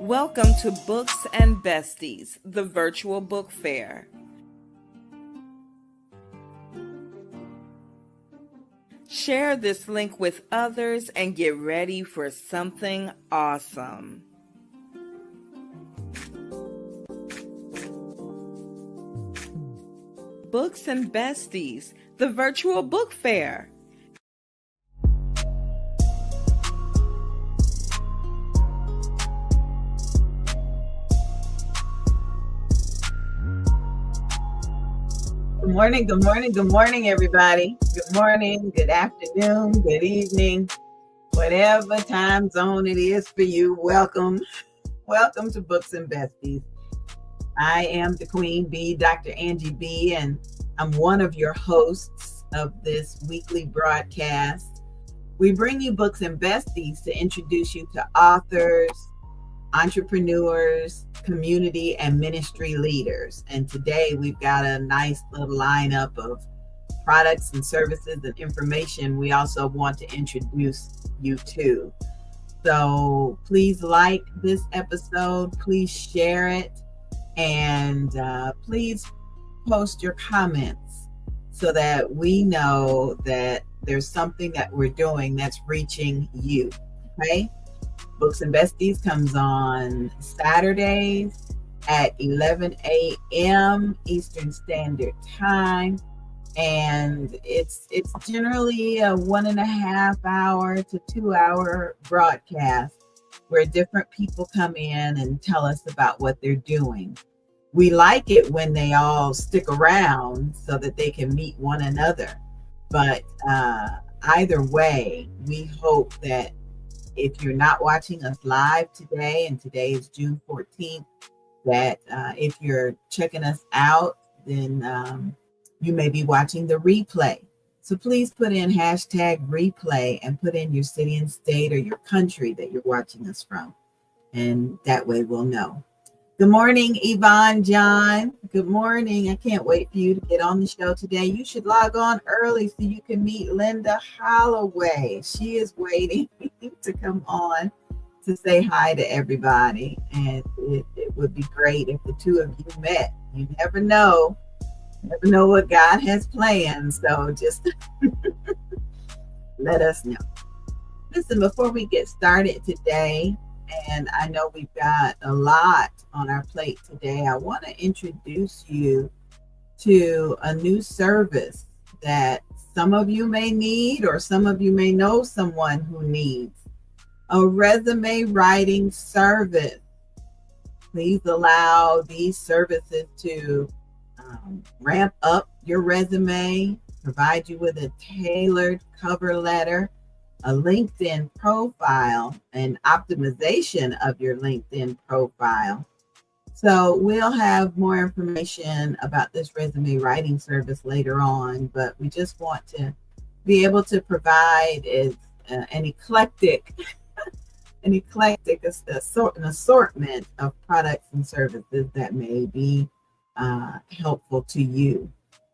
Welcome to Books and Besties, the virtual book fair. Share this link with others and get ready for something awesome. Books and Besties, the virtual book fair. Good morning, everybody. Good morning, good afternoon, good evening, whatever time zone it is for you. Welcome to Books and Besties. I am the Queen Bee, Dr. Angie BEE, and I'm one of your hosts of this weekly broadcast. We bring you Books and Besties to introduce you to authors, entrepreneurs, community, and ministry leaders. And today we've got a nice little lineup of products and services and information we also want to introduce you to. So please like this episode, please share it, and please post your comments so that we know that there's something that we're doing that's reaching you, okay? Books and Besties comes on Saturdays at 11 a.m. Eastern Standard Time. And it's generally a 1.5 hour to 2 hour broadcast where different people come in and tell us about what they're doing. We like it when they all stick around so that they can meet one another. But either way, we hope that if you're not watching us live today, and today is June 14th, that if you're checking us out, then you may be watching the replay. So please put in hashtag replay and put in your city and state or your country that you're watching us from. And that way we'll know. Good morning, Yvonne John. Good morning. I can't wait for you to get on the show today. You should log on early so you can meet Linda Holloway. She is waiting to come on to say hi to everybody. And it would be great if the two of you met. You never know what God has planned. So just let us know. Listen, before we get started today, and I know we've got a lot on our plate today, I want to introduce you to a new service that some of you may need, or some of you may know someone who needs a resume writing service. Please allow these services to ramp up your resume, provide you with a tailored cover letter, a LinkedIn profile, and optimization of your LinkedIn profile. So we'll have more information about this resume writing service later on, but we just want to be able to provide an eclectic assortment of products and services that may be helpful to you.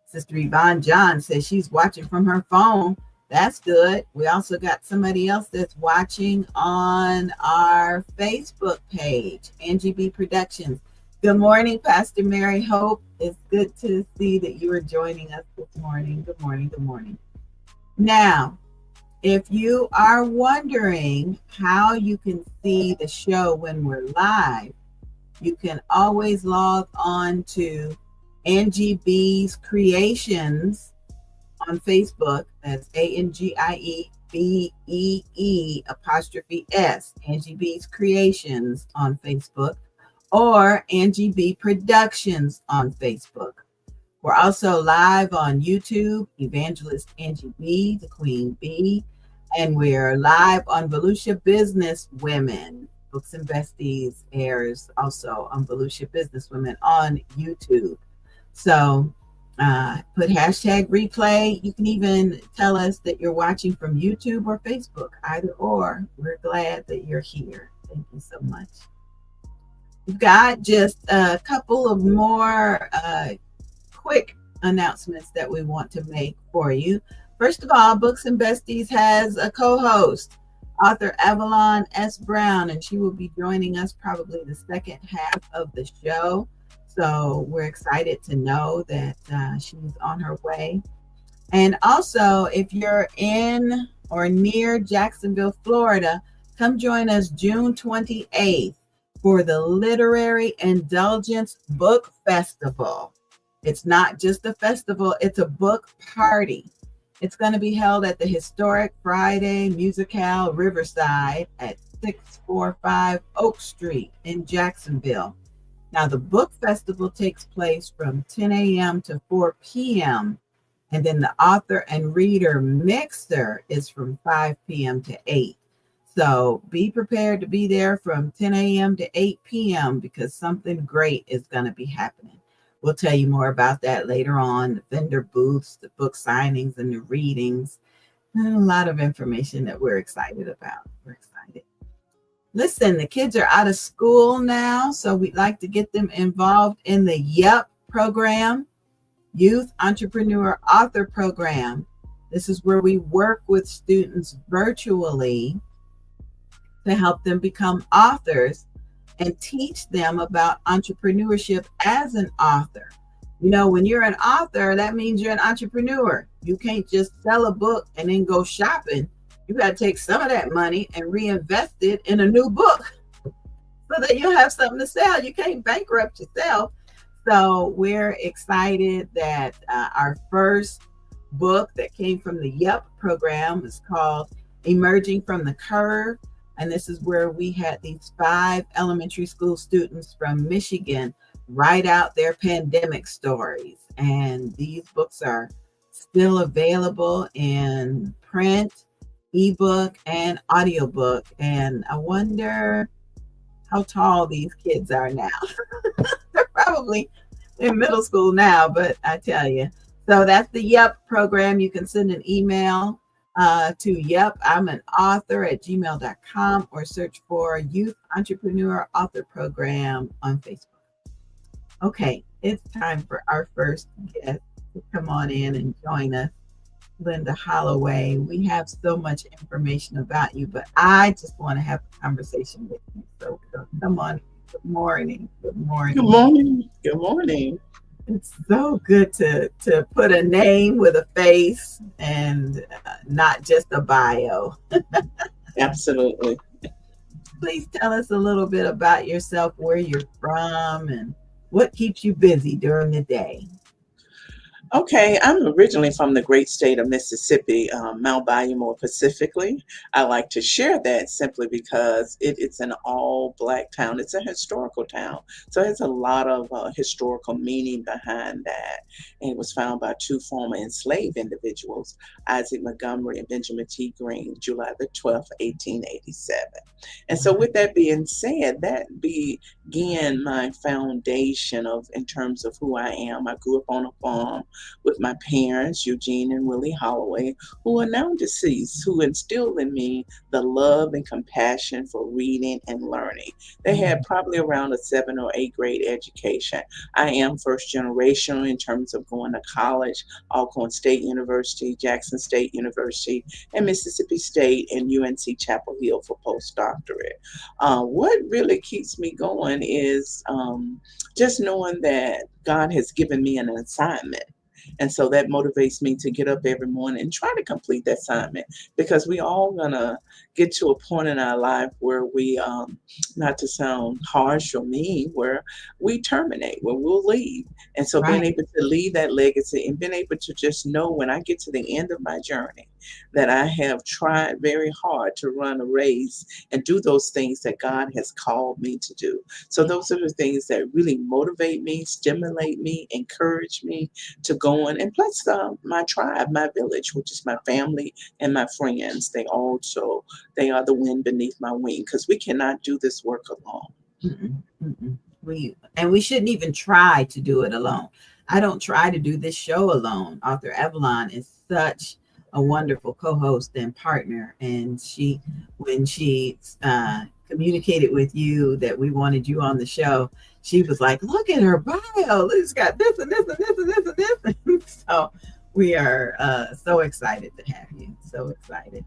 Sister Yvonne John says she's watching from her phone. That's good. We also got somebody else that's watching on our Facebook page, Angie BEE Productions. Good morning, Pastor Mary Hope. It's good to see that you are joining us this morning. Good morning. Good morning. Now, if you are wondering how you can see the show when we're live, you can always log on to Angie BEE's Creations on Facebook. That's ANGIEBEE''S, Angie BEE's Creations on Facebook, or Angie BEE Productions on Facebook. We're also live on YouTube, Evangelist Angie BEE, the Queen Bee, and we're live on Volusia Business Women. Books and Besties airs also on Volusia Business Women on YouTube. So put hashtag replay. You can even tell us that you're watching from YouTube or Facebook, either or. We're glad that you're here. Thank you so much. We've got just a couple of more quick announcements that we want to make for you. First of all, Books and Besties has a co-host. Author Avalon S. Brown, and she will be joining us probably the second half of the show. So we're excited to know that she's on her way. And also, if you're in or near Jacksonville, Florida, come join us June 28th for the Literary Indulgence Book Festival. It's not just a festival, it's a book party. It's going to be held at the historic Friday Musicale Riverside at 645 Oak Street in Jacksonville. Now, the book festival takes place from 10 a.m. to 4 p.m. And then the author and reader mixer is from 5 p.m. to 8. So be prepared to be there from 10 a.m. to 8 p.m. because something great is going to be happening. We'll tell you more about that later on, the vendor booths, the book signings, and the readings, and a lot of information that we're excited about. We're excited. Listen, the kids are out of school now, so we'd like to get them involved in the YEP program, Youth Entrepreneur Author Program. This is where we work with students virtually to help them become authors and teach them about entrepreneurship as an author. You know, when you're an author, that means you're an entrepreneur. You can't just sell a book and then go shopping. You got to take some of that money and reinvest it in a new book so that you'll have something to sell. You can't bankrupt yourself. So we're excited that our first book that came from the YEP program is called Emerging from the Curve. And this is where we had these 5 elementary school students from Michigan write out their pandemic stories. And these books are still available in print, ebook, and audiobook. And I wonder how tall these kids are now. They're probably in middle school now, but I tell you. So that's the YEP program. You can send an email to YEP, I'm an author at gmail.com, or search for Youth Entrepreneur Author Program on Facebook. Okay, it's time for our first guest to come on in and join us, Linda Holloway. We have so much information about you, but I just want to have a conversation with you. So come on. Good morning. Good morning. Good morning. Good morning. It's so good to put a name with a face and not just a bio. Absolutely. Please tell us a little bit about yourself, where you're from, and what keeps you busy during the day. Okay, I'm originally from the great state of Mississippi, Mount Bayou more specifically. I like to share that simply because it's an all-Black town. It's a historical town, so there's a lot of historical meaning behind that. And it was founded by 2 former enslaved individuals, Isaac Montgomery and Benjamin T. Green, July the 12th, 1887. And so with that being said, that began my foundation in terms of who I am. I grew up on a farm with my parents, Eugene and Willie Holloway, who are now deceased, who instilled in me the love and compassion for reading and learning. They had probably around a 7th or 8th grade education. I am first generation in terms of going to college, Alcorn State University, Jackson State University, and Mississippi State and UNC Chapel Hill for postdoctorate. What really keeps me going is just knowing that God has given me an assignment. And so that motivates me to get up every morning and try to complete that assignment, because we all gonna get to a point in our life where we, not to sound harsh or mean, where we terminate, where we'll leave. And so being able to leave that legacy and being able to just know when I get to the end of my journey that I have tried very hard to run a race and do those things that God has called me to do. So those are the things that really motivate me, stimulate me, encourage me to go on. And plus my tribe, my village, which is my family and my friends, they are the wind beneath my wing, because we cannot do this work alone. We shouldn't even try to do it alone. I don't try to do this show alone. Author Avalon is such a wonderful co-host and partner, and when she communicated with you that we wanted you on the show, she was like, look at her bio, it's got this and this and this and this and this. So we are so excited to have you, so excited.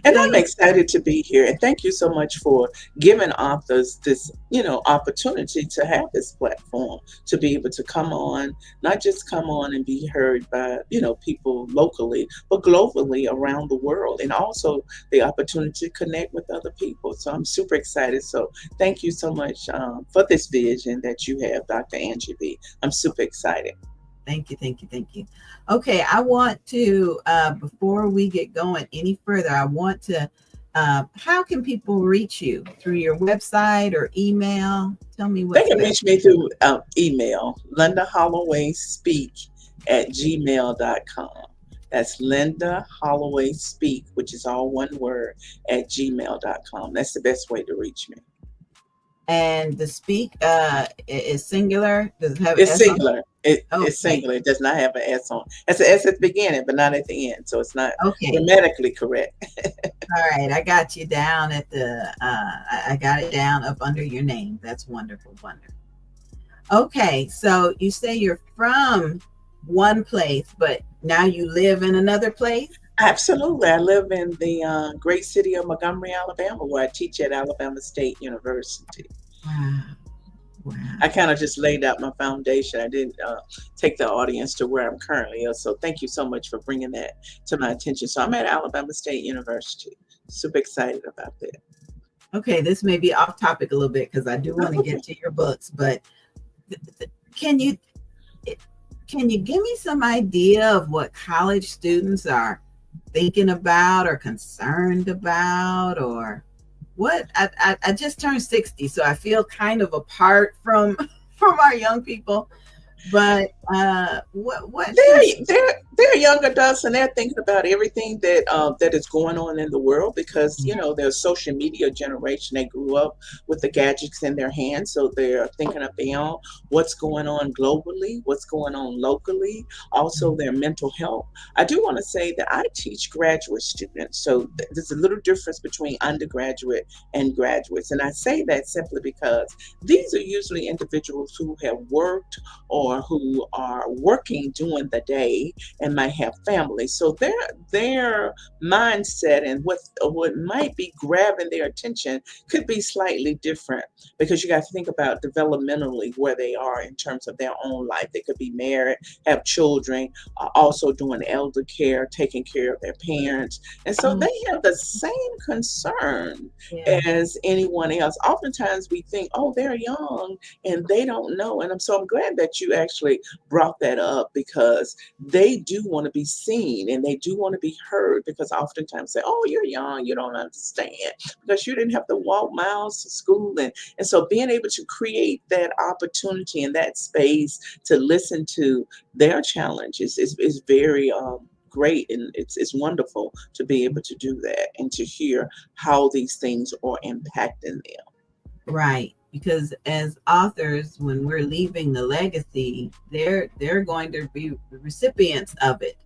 And So I'm excited to be here. And thank you so much for giving authors this, opportunity to have this platform to be able to come on, not just come on and be heard by, people locally, but globally around the world. And also the opportunity to connect with other people. So I'm super excited. So thank you so much for this vision that you have, Dr. Angie B. I'm super excited. thank you, thank you, thank you. Okay, I want to, before we get going any further, I want to, how can people reach you? Through your website or email? Tell me They what's can best. reach me through email, Linda Holloway Speak at gmail.com. That's Linda Holloway Speak, which is all one word, at gmail.com. That's the best way to reach me. And the speak is singular. Does it have an It's S on singular. it? It's Okay. singular. It does not have an S on. It's an S at the beginning, but not at the end. So it's not Okay. grammatically correct. All right. I got you down at the, I got it down up under your name. That's wonderful. Wonderful. Okay. So you say you're from one place, but now you live in another place? Absolutely. I live in the great city of Montgomery, Alabama, where I teach at Alabama State University. Wow. Wow. I kind of just laid out my foundation. I didn't take the audience to where I'm currently is. So thank you so much for bringing that to my attention. So I'm at Alabama State University. Super excited about that. Okay. This may be off topic a little bit because I do want to Okay. get to your books, but can you, can you give me some idea of what college students are thinking about or concerned about, or what? I just turned 60, so I feel kind of apart from from our young people. But what can They're young adults and they're thinking about everything that is going on in the world because they're a social media generation. They grew up with the gadgets in their hands, so they're thinking about what's going on globally, what's going on locally, also their mental health. I do want to say that I teach graduate students, so there's a little difference between undergraduate and graduates, and I say that simply because these are usually individuals who have worked or who are working during the day and might have families. So their mindset and what might be grabbing their attention could be slightly different because you got to think about developmentally where they are in terms of their own life. They could be married, have children, also doing elder care, taking care of their parents. And so oh, they have the same concern yeah. as anyone else. Oftentimes we think, oh, they're young and they don't know. And so I'm glad that you actually brought that up because they do want to be seen and they do want to be heard because oftentimes say, oh, you're young, you don't understand because you didn't have to walk miles to school. And so being able to create that opportunity and that space to listen to their challenges is very great, and it's wonderful to be able to do that and to hear how these things are impacting them. Right. Because as authors, when we're leaving the legacy, they're going to be recipients of it.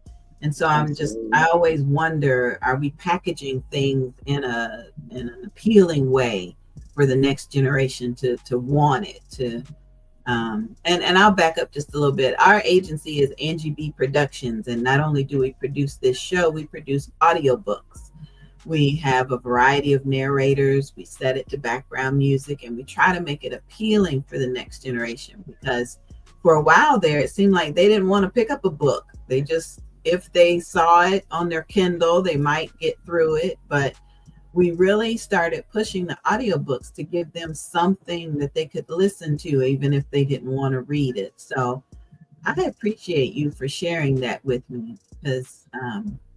And so Absolutely. I always wonder, are we packaging things in an appealing way for the next generation to want it to and I'll back up just a little bit. Our agency is Angie BEE Productions, and not only do we produce this show, we produce audiobooks. We have a variety of narrators. We set it to background music, and we try to make it appealing for the next generation because for a while there, it seemed like they didn't want to pick up a book. They just, if they saw it on their Kindle, they might get through it. But we really started pushing the audiobooks to give them something that they could listen to, even if they didn't want to read it. So I appreciate you for sharing that with me because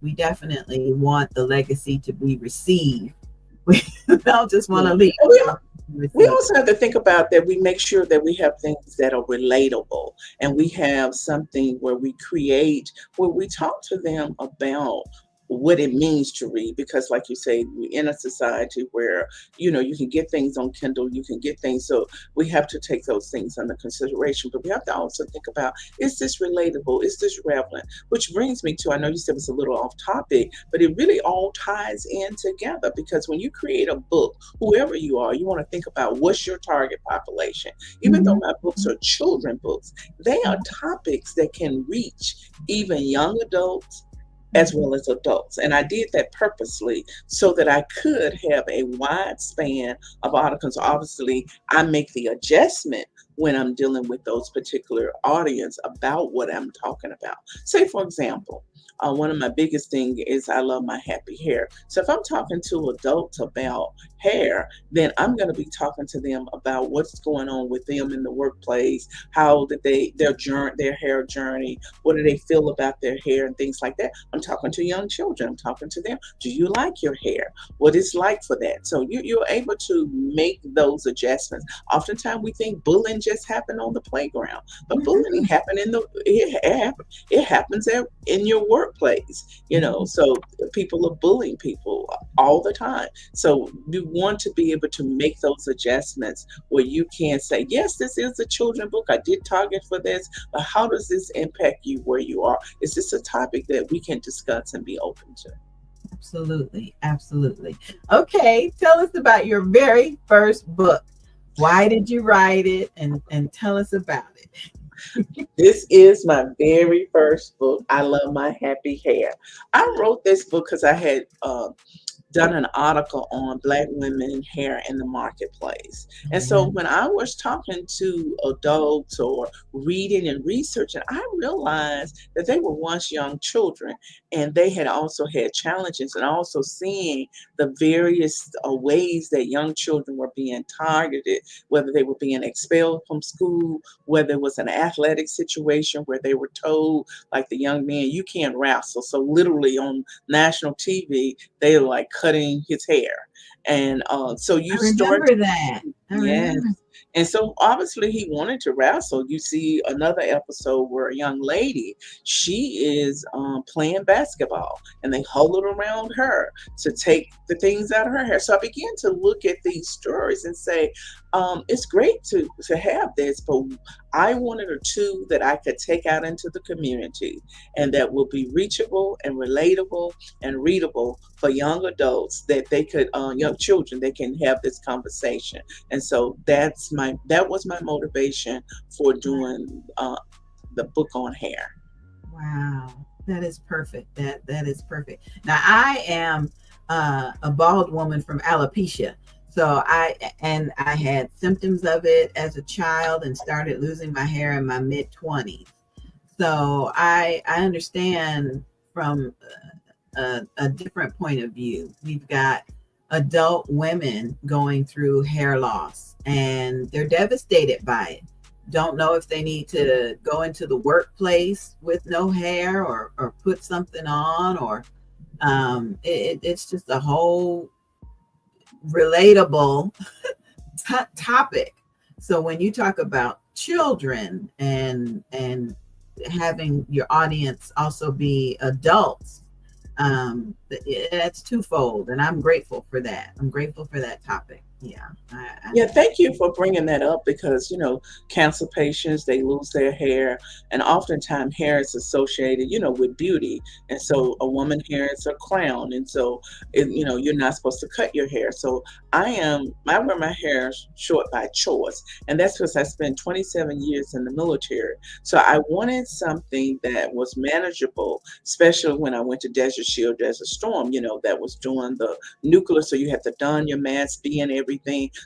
we definitely want the legacy to be received. We don't just want to Yeah. leave. We also have to think about that we make sure that we have things that are relatable and we have something where we create, where we talk to them about what it means to read because like you say we're in a society where you can get things on Kindle, you can get things, so we have to take those things under consideration, but we have to also think about, is this relatable, is this relevant, which brings me to, I know you said it's a little off topic, but it really all ties in together because when you create a book, whoever you are, you want to think about what's your target population. Even though my books are children books, they are topics that can reach even young adults, as well as adults. And I did that purposely so that I could have a wide span of articles. Obviously, I make the adjustment when I'm dealing with those particular audience about what I'm talking about. Say, for example, one of my biggest thing is I love my happy hair. So if I'm talking to adults about hair, then I'm going to be talking to them about what's going on with them in the workplace, how did their hair journey, what do they feel about their hair and things like that. I'm talking to young children. I'm talking to them. Do you like your hair? What it's like for that? So you're able to make those adjustments. Oftentimes we think bullying just happened on the playground, but bullying happen it happens in your workplace. So people are bullying people all the time. So you want to be able to make those adjustments where you can say, yes, this is a children's book. I did target for this, but how does this impact you where you are? Is this a topic that we can discuss and be open to? Absolutely. Absolutely. Okay. Tell us about your very first book. Why did you write it? And tell us about it. This is my very first book. I love my happy hair. I wrote this book because I had done an article on Black women hair in the marketplace. And so when I was talking to adults or reading and researching, I realized that they were once young children and they had also had challenges, and also seeing the various ways that young children were being targeted, whether they were being expelled from school, whether it was an athletic situation where they were told, like the young man, you can't wrestle. So literally on national TV, they were like cutting his hair. And so you start. Remember that. Yes. And so obviously he wanted to wrestle. You see another episode where a young lady, she is playing basketball and they huddled around her to take the things out of her hair. So I began to look at these stories and say, it's great to have this, but I wanted a tool that I could take out into the community and that will be reachable and relatable and readable for young adults, that they could, young children, they can have this conversation. And so that was my motivation for doing the book on hair. Wow, that is perfect. That is perfect. Now I am a bald woman from alopecia. So I had symptoms of it as a child and started losing my hair in my mid-20s. So I understand from a different point of view. We've got adult women going through hair loss and they're devastated by it. Don't know if they need to go into the workplace with no hair or put something on, or it's just a whole relatable topic. So when you talk about children and having your audience also be adults, that's twofold, and I'm grateful for that. I'm grateful for that topic. Yeah, thank you for bringing that up, because cancer patients, they lose their hair, and oftentimes hair is associated with beauty. And so a woman hair is a crown, and so you're not supposed to cut your hair. So I wear my hair short by choice, and that's because I spent 27 years in the military. So I wanted something that was manageable, especially when I went to Desert Shield, Desert Storm, that was doing the nuclear, so you have to don your mask, be in everything.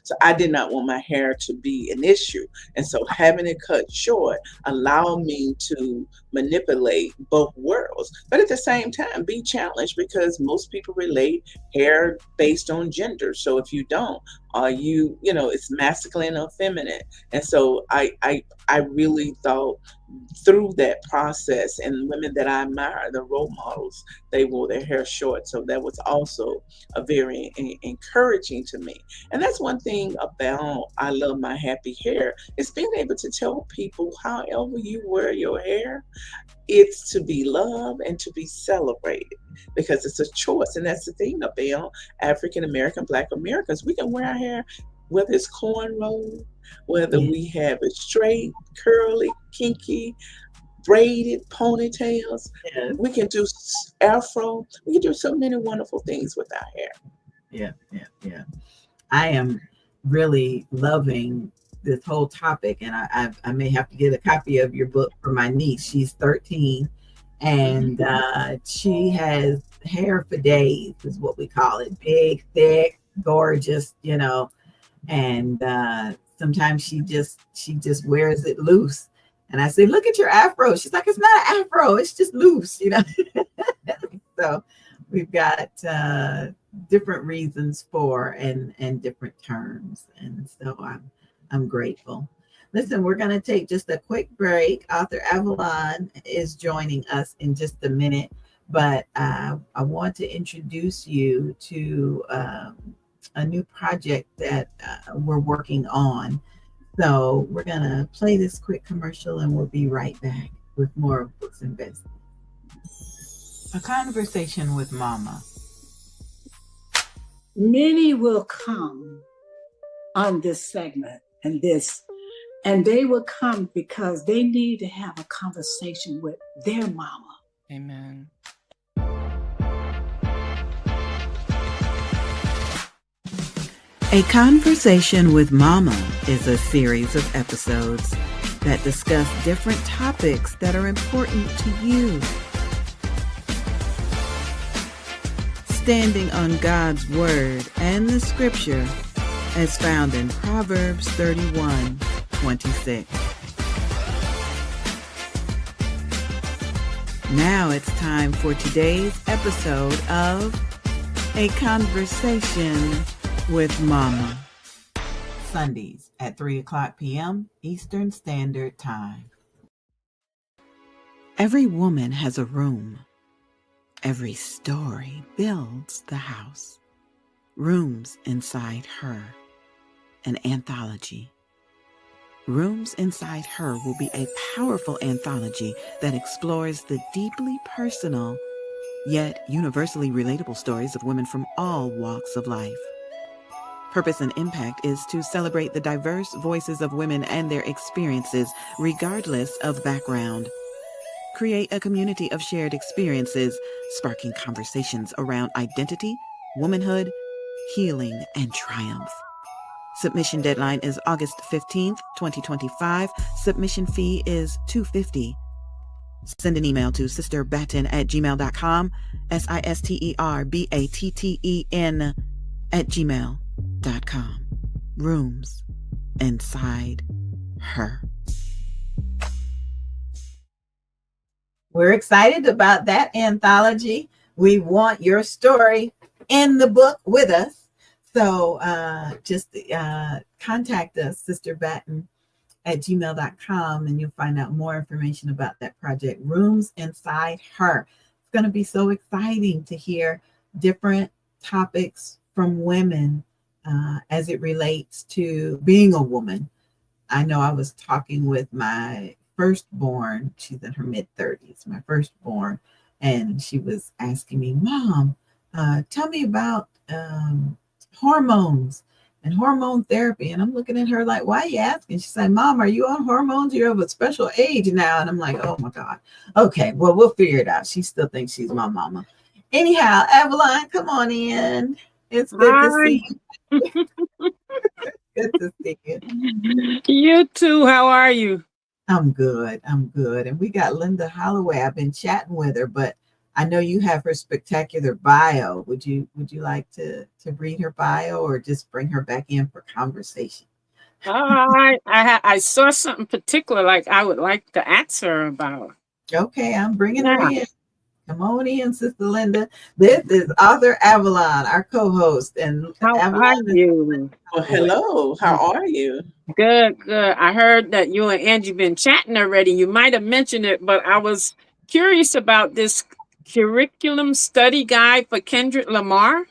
So I did not want my hair to be an issue. And so having it cut short allowed me to manipulate both worlds, but at the same time be challenged, because most people relate hair based on gender. So if you don't, it's masculine or feminine. And so I really thought through that process, and women that I admire, the role models, they wore their hair short. So that was also a very encouraging to me. And that's one thing about I love my happy hair, is being able to tell people, however you wear your hair, it's to be loved and to be celebrated, because it's a choice. And that's the thing about African American, Black Americans. We can wear our hair, whether it's cornrow, whether we have it straight, curly, kinky, braided ponytails. We can do afro. We can do so many wonderful things with our hair. Yeah. I am really loving this whole topic, and I may have to get a copy of your book for my niece. She's 13, And she has hair for days, is what we call it. Big, thick, gorgeous, and sometimes she just wears it loose. And I say, look at your afro. She's like, it's not an afro, it's just loose. So we've got different reasons for and different terms, and so I'm grateful. Listen, we're going to take just a quick break. Author Avalon is joining us in just a minute, but I want to introduce you to a new project that we're working on. So we're going to play this quick commercial and we'll be right back with more of Books and Besties. A conversation with Mama. Many will come on this segment and they will come because they need to have a conversation with their mama. Amen. A Conversation with Mama is a series of episodes that discuss different topics that are important to you. Standing on God's Word and the Scripture as found in Proverbs 31:26. Now it's time for today's episode of A Conversation with Mama. Sundays at 3:00 p.m. Eastern Standard Time. Every woman has a room. Every story builds the house. Rooms inside her. An anthology. Rooms Inside Her will be a powerful anthology that explores the deeply personal, yet universally relatable stories of women from all walks of life. Purpose and impact is to celebrate the diverse voices of women and their experiences, regardless of background. Create a community of shared experiences, sparking conversations around identity, womanhood, healing, and triumph. Submission deadline is August 15th, 2025. Submission fee is $250. Send an email to sisterbatten@gmail.com, sisterbatten@gmail.com. Rooms Inside Her. We're excited about that anthology. We want your story in the book with us. So just contact us, sisterbatten@gmail.com, and you'll find out more information about that project, Rooms Inside Her. It's going to be so exciting to hear different topics from women as it relates to being a woman. I know I was talking with my firstborn. She's in her mid-30s, my firstborn, and she was asking me, Mom, tell me about hormones and hormone therapy. And I'm looking at her like, why are you asking? She said, Mom, are you on hormones? You're of a special age now. And I'm like, oh my God. Okay, well, we'll figure it out. She still thinks she's my mama. Anyhow, Avalon, come on in. It's good to see you. Good to see you. You too. How are you? I'm good. And we got Linda Holloway. I've been chatting with her, but I know you have her spectacular bio. Would you like to read her bio or just bring her back in for conversation? I saw something particular like I would like to ask her about. Okay, I'm bringing her in. Come on in, Sister Linda. This is Author Avalon, our co-host. And how Avalon are you? Well, hello. How are you? Good. I heard that you and Angie been chatting already. You might have mentioned it, but I was curious about this curriculum study guide for Kendrick Lamar.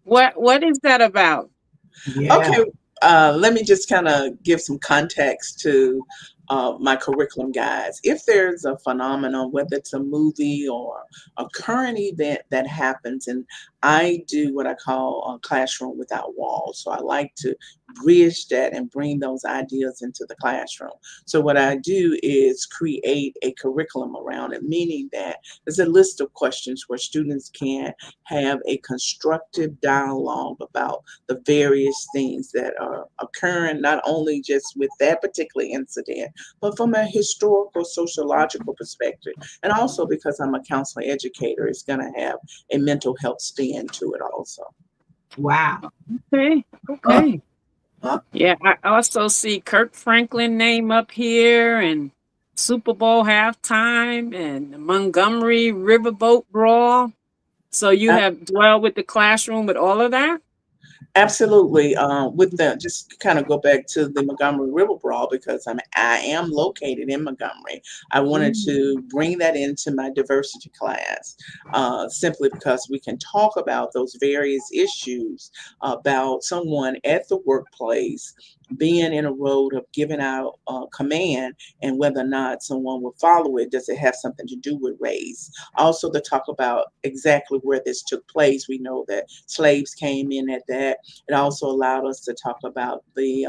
What is that about? Yeah. Okay, let me just kind of give some context to my curriculum guides. If there's a phenomenon, whether it's a movie or a current event that happens, and I do what I call a classroom without walls. So I like to bridge that and bring those ideas into the classroom. So what I do is create a curriculum around it, meaning that there's a list of questions where students can have a constructive dialogue about the various things that are occurring, not only just with that particular incident, but from a historical, sociological perspective. And also because I'm a counselor educator, it's going to have a mental health spin to it also. Wow. Okay. Okay. Yeah, I also see Kirk Franklin name up here, and Super Bowl halftime, and the Montgomery Riverboat Brawl. So you have dwelled with the classroom with all of that? Absolutely. With the just kind of go back to the Montgomery River Brawl because I am located in Montgomery. I wanted Mm. to bring that into my diversity class, simply because we can talk about those various issues about someone at the workplace being in a road of giving out command and whether or not someone will follow it. Does it have something to do with race? Also, to talk about exactly where this took place. We know that slaves came in at that. It also allowed us to talk about the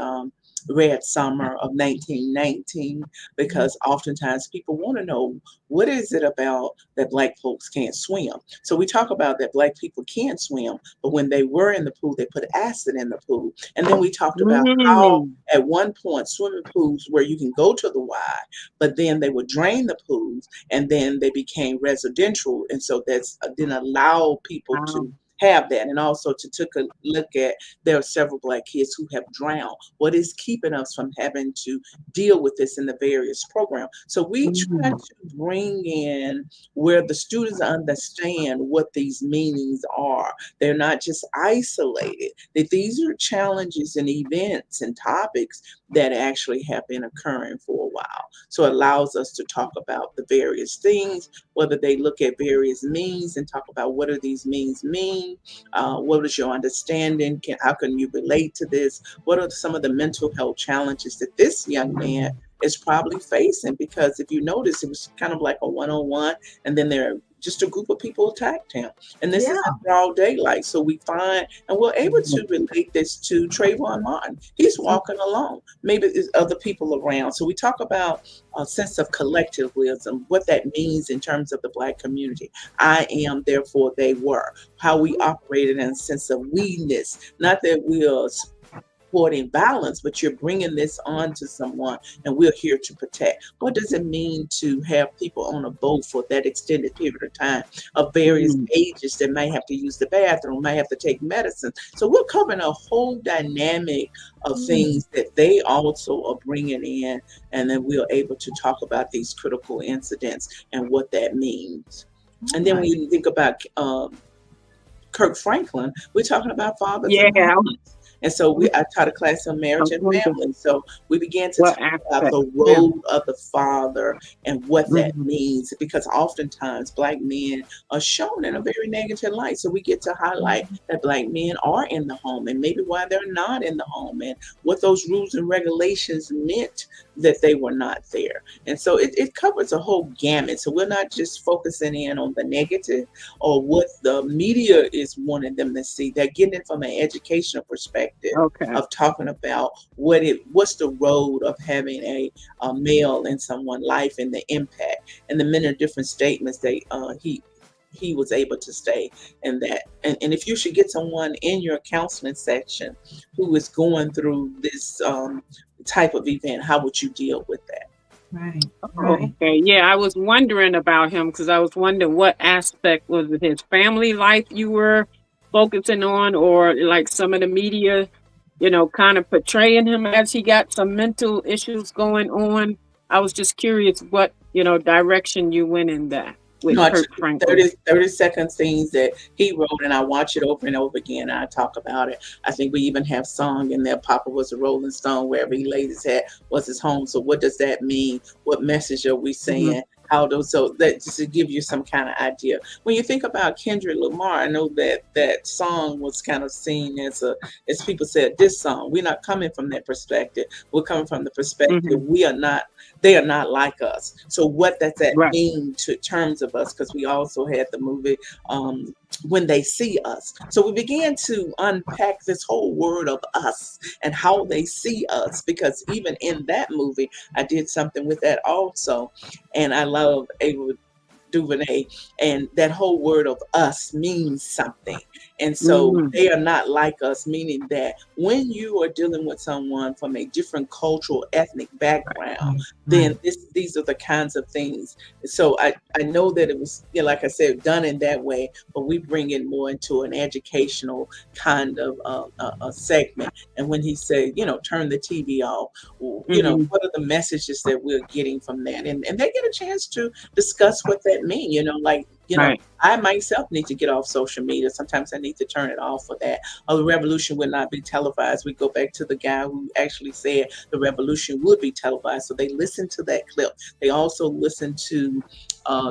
Red Summer of 1919, because oftentimes people want to know, what is it about that Black folks can't swim? So we talk about that Black people can swim, but when they were in the pool, they put acid in the pool. And then we talked about how Mm. at one point swimming pools where you can go to the Y, but then they would drain the pools and then they became residential. And so that's didn't allow people Wow. to have that. And also to take a look at, there are several Black kids who have drowned. What is keeping us from having to deal with this in the various programs? So we try Mm. to bring in where the students understand what these meanings are. They're not just isolated, that these are challenges and events and topics that actually have been occurring for a while. So it allows us to talk about the various things, whether they look at various means and talk about what do these means mean, what is your understanding, how can you relate to this, what are some of the mental health challenges that this young man is probably facing, because if you notice, it was kind of like a one-on-one, and then there just a group of people attacked him. And this Yeah. is in broad daylight. So we find, and we're able to relate this to Trayvon Martin. He's walking alone. Maybe there's other people around. So we talk about a sense of collectivism, what that means in terms of the Black community. I am, therefore they were. How we operated in a sense of we-ness. Not that we are supporting violence, but you're bringing this on to someone, and we're here to protect. What does it mean to have people on a boat for that extended period of time of various ages that may have to use the bathroom, may have to take medicine? So we're covering a whole dynamic of things that they also are bringing in, and then we're able to talk about these critical incidents and what that means. And then when you think about Kirk Franklin, we're talking about fathers and Yeah. mothers. And so I taught a class on marriage and family. So we began to What talk about aspect? the Yeah. role of the father and what that Mhm. means, because oftentimes Black men are shown in a very negative light. So we get to highlight that Black men are in the home and maybe why they're not in the home and what those rules and regulations meant that they were not there. And so it covers a whole gamut. So we're not just focusing in on the negative or what the media is wanting them to see. They're getting it from an educational perspective Okay. of talking about what's the road of having a male in someone's life and the impact and the many different statements that he was able to stay in that. And if you should get someone in your counseling section who is going through this type of event, how would you deal with that? Right. Oh, Right. okay. Yeah, I was wondering about him because I was wondering what aspect was it his family life you were focusing on, or like some of the media, kind of portraying him as he got some mental issues going on. I was just curious what, direction you went in that with No, I Kirk took Franklin. 30 seconds things that he wrote, and I watch it over and over again. And I talk about it. I think we even have song in there. Papa was a Rolling Stone. Wherever he laid his head was his home. So what does that mean? What message are we saying? So that just to give you some kind of idea. When you think about Kendrick Lamar, I know that song was kind of seen as people said, this song. We're not coming from that perspective. We're coming from the perspective they are not like us. So what does that Right. mean to terms of us? Because we also had the movie when they see us. So we began to unpack this whole word of us and how they see us, because even in that movie, I did something with that also. And I love Ava DuVernay, and that whole word of us means something. And so Mm-hmm. they are not like us, meaning that when you are dealing with someone from a different cultural, ethnic background, Right. then Right. these are the kinds of things. So I know that it was, you know, like I said, done in that way, but we bring it more into an educational kind of a segment. And when he said, you know, turn the TV off, you know, Mm-hmm. what are the messages that we're getting from that? And they get a chance to discuss what that means, you know, like, you know, Right. I myself need to get off social media. Sometimes I need to turn it off for that. Or the revolution will not be televised. We go back to the guy who actually said the revolution would be televised. So they listen to that clip. They also listen to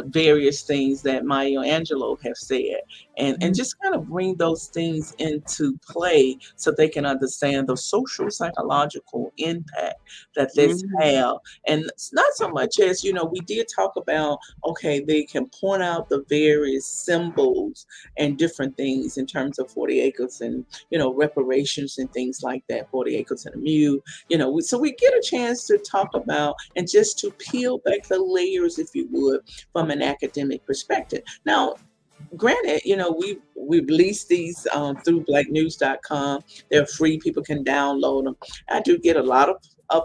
various things that Maya Angelou have said, and just kind of bring those things into play so they can understand the social psychological impact that this Mm-hmm. have. And it's not so much as, you know, we did talk about, okay, they can point out the various symbols and different things in terms of 40 acres and, you know, reparations and things like that, 40 acres and a mule, you know, so we get a chance to talk about and just to peel back the layers, if you would, from an academic perspective. Now, granted, you know, we released these through blacknews.com. They're free. People can download them. I do get a lot of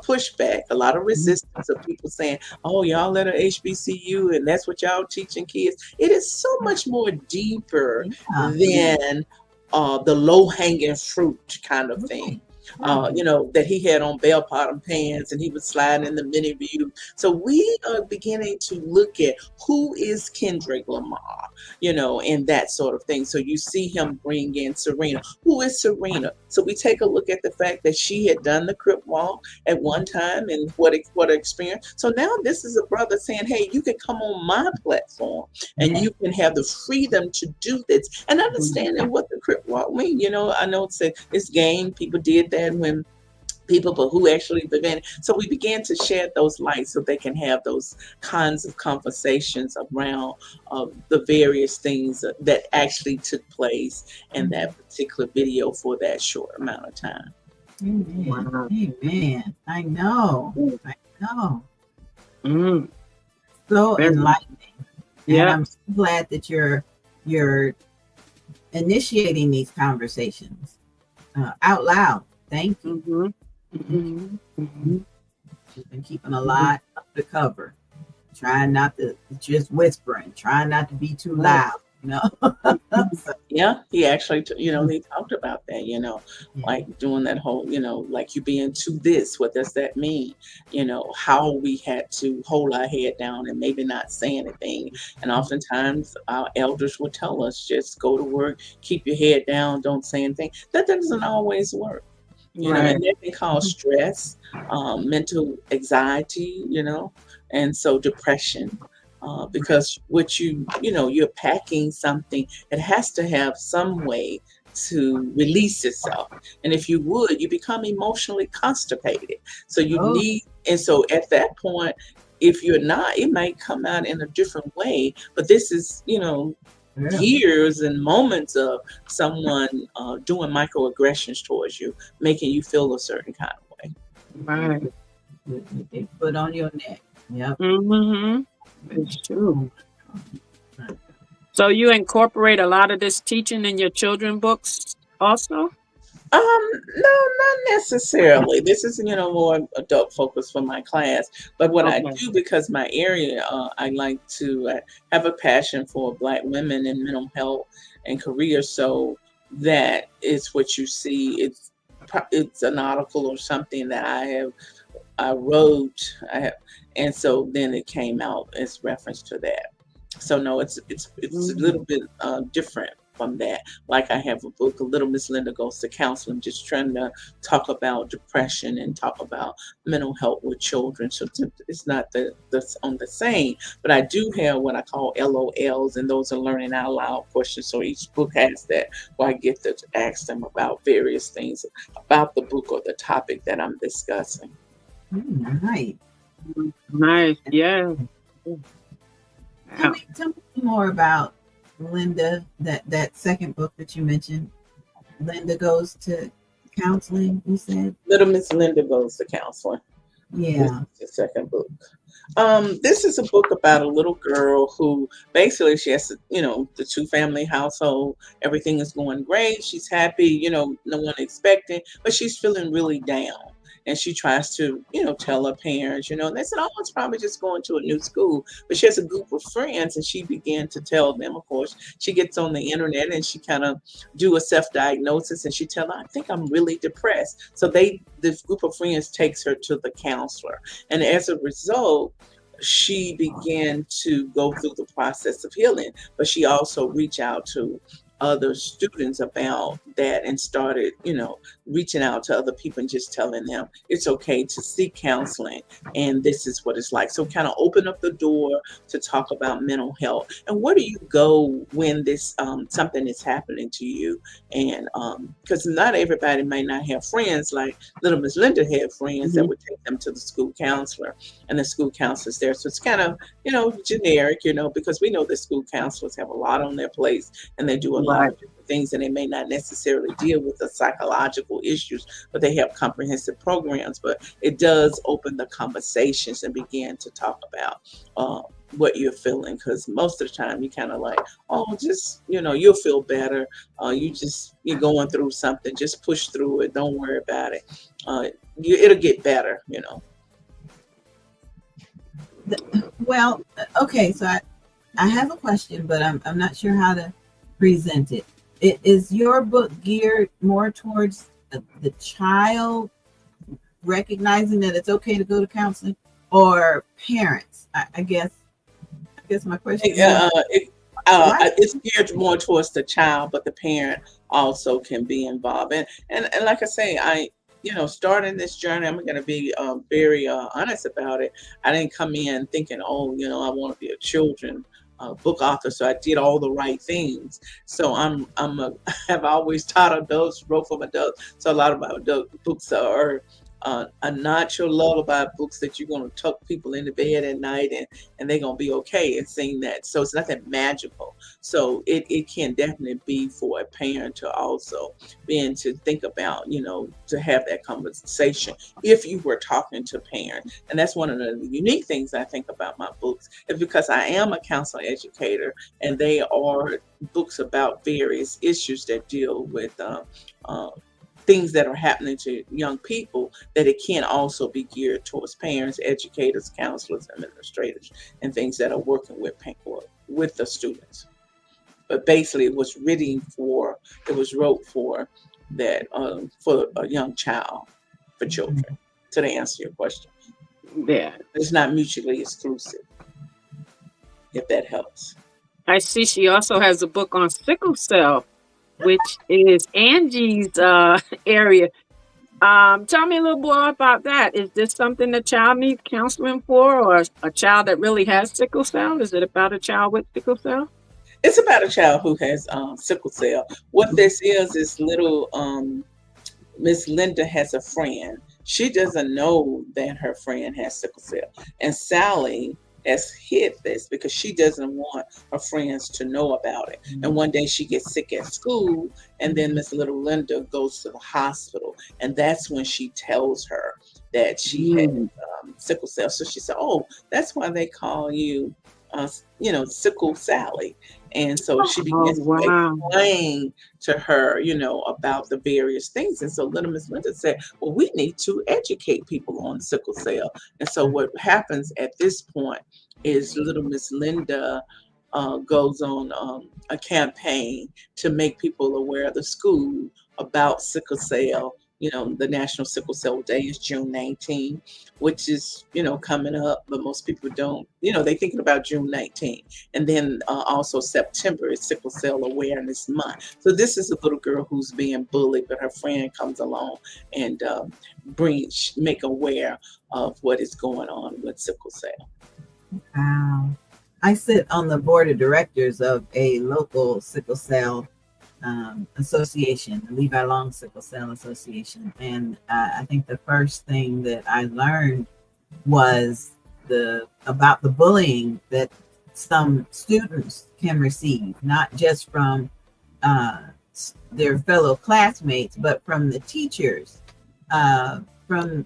pushback, a lot of resistance of people saying, oh, y'all let her HBCU and that's what y'all teaching kids. It is so much more deeper Yeah. than the low-hanging fruit kind of thing. Right. Right. You know, that he had on bell-bottom pants and he was sliding in the mini view. So we are beginning to look at who is Kendrick Lamar, you know, and that sort of thing. So you see him bring in Serena. Who is Serena? So we take a look at the fact that she had done the Crip Walk at one time and what experience. So now this is a brother saying, hey, you can come on my platform and Yeah. you can have the freedom to do this. And understanding what the Crip Walk means. You know, I know it's game. People did that when people, but who actually prevented. So we began to shed those lights so they can have those kinds of conversations around the various things that actually took place in that particular video for that short amount of time. Amen. Wow. Amen. I know. I know. Mm. So Very, enlightening. And yeah. I'm so glad that you're initiating these conversations out loud. Thank you. Mm-hmm. Mm-hmm. Mm-hmm. She's been keeping a lot under cover, trying not to just whispering, trying not to be too loud, you know. So, Yeah, he actually, you know, he talked about that, you know, yeah. like doing that whole, you know, like you being to this, what does that mean? You know, how we had to hold our head down and maybe not say anything. And oftentimes our elders would tell us, just go to work, keep your head down, don't say anything. That doesn't always work. You know, Right. and that can cause stress, mental anxiety, you know, and so depression. Because what you know, you're packing something, it has to have some way to release itself. And if you would, you become emotionally constipated. So you Oh, need, and so at that point, if you're not, it might come out in a different way. But this is, you know, yeah. years and moments of someone doing microaggressions towards you, making you feel a certain kind of way. Right. They put on your neck. Yep. Mm-hmm. It's true. So you incorporate a lot of this teaching in your children books also? No, not necessarily. This is, you know, more adult focus for my class. But what I Okay. do, because my area, I like to have a passion for Black women and mental health and career. So that is what you see. It's an article or something that I wrote. And so then it came out as reference to that. So no, it's a Mm. little bit different from that. Like I have a book, A Little Miss Linda Goes to Counseling, just trying to talk about depression and talk about mental health with children. So it's not that's on the same, but I do have what I call LOLs, and those are learning out loud questions. So each book has that, where I get to ask them about various things about the book or the topic that I'm discussing. Nice. Nice. Yeah. Tell me more about Linda, that second book that you mentioned, Linda Goes to Counseling, you said? Little Miss Linda Goes to Counseling. This Yeah. is the second book. This is a book about a little girl who basically she has, the two-family household. Everything is going great. She's happy, no one expecting, but she's feeling really down. And she tries to, tell her parents, and they said, oh, it's probably just going to a new school. But she has a group of friends and she began to tell them, of course, she gets on the internet and she kind of do a self-diagnosis and she tell them, I think I'm really depressed. So this group of friends takes her to the counselor. And as a result, she began to go through the process of healing, but she also reached out to other students about that and started, reaching out to other people and just telling them it's okay to seek counseling and this is what it's like. So kind of open up the door to talk about mental health and where do you go when this something is happening to you. And because not everybody may not have friends like little Miss Linda had friends that would take them to the school counselor and the school counselor's there. So it's kind of, generic, because we know that school counselors have a lot on their plates and they do a lot of different things and they may not necessarily deal with the psychological issues, but they have comprehensive programs. But it does open the conversations and begin to talk about what you're feeling, because most of the time you kind of like, oh, just, you'll feel better. You're going through something, just push through it. Don't worry about it. It'll get better, Well, okay, so I have a question, but I'm not sure how to present it. Is your book geared more towards the child recognizing that it's okay to go to counseling, or parents? I guess my question it's geared more towards the child, but the parent also can be involved. And like I say, starting this journey, I'm going to be very honest about it. I didn't come in thinking, oh, I want to be a children book author, so I did all the right things. So I've always taught adults, wrote from adults. So a lot of my adult books are not your lullaby books that you're going to tuck people into bed at night and they're going to be okay and sing that. So it's nothing magical. So it can definitely be for a parent to also begin to think about, to have that conversation if you were talking to parents. And that's one of the unique things I think about my books is because I am a counselor educator and they are books about various issues that deal with things that are happening to young people, that it can also be geared towards parents, educators, counselors, administrators, and things that are working with the students. But basically, it was wrote for that for a young child, for children. To answer your question, it's not mutually exclusive. If that helps. I see she also has a book on sickle cell, which is Angie's area. Tell me a little more about that. Is this something the child needs counseling for, or a child that really has sickle cell? Is it about a child with sickle cell? It's about a child who has sickle cell. What this is little Miss Linda has a friend. She doesn't know that her friend has sickle cell. And Sally has hid this because she doesn't want her friends to know about it. And one day she gets sick at school, and then Miss Little Linda goes to the hospital, and that's when she tells her that she has sickle cell. So she said, "Oh, that's why they call you, Sickle Sally." And so she begins to explain to her, about the various things. And so little Miss Linda said, well, we need to educate people on sickle cell. And so what happens at this point is little Miss Linda goes on a campaign to make people aware of the school about sickle cell. The National Sickle Cell Day is June 19th, which is, coming up, but most people don't, they're thinking about June 19th. And then also September is Sickle Cell Awareness Month. So this is a little girl who's being bullied, but her friend comes along and make aware of what is going on with sickle cell. Wow. I sit on the board of directors of a local sickle cell association, the Levi Long Sickle Cell Association. And I think the first thing that I learned was about the bullying that some students can receive, not just from their fellow classmates, but from the teachers. From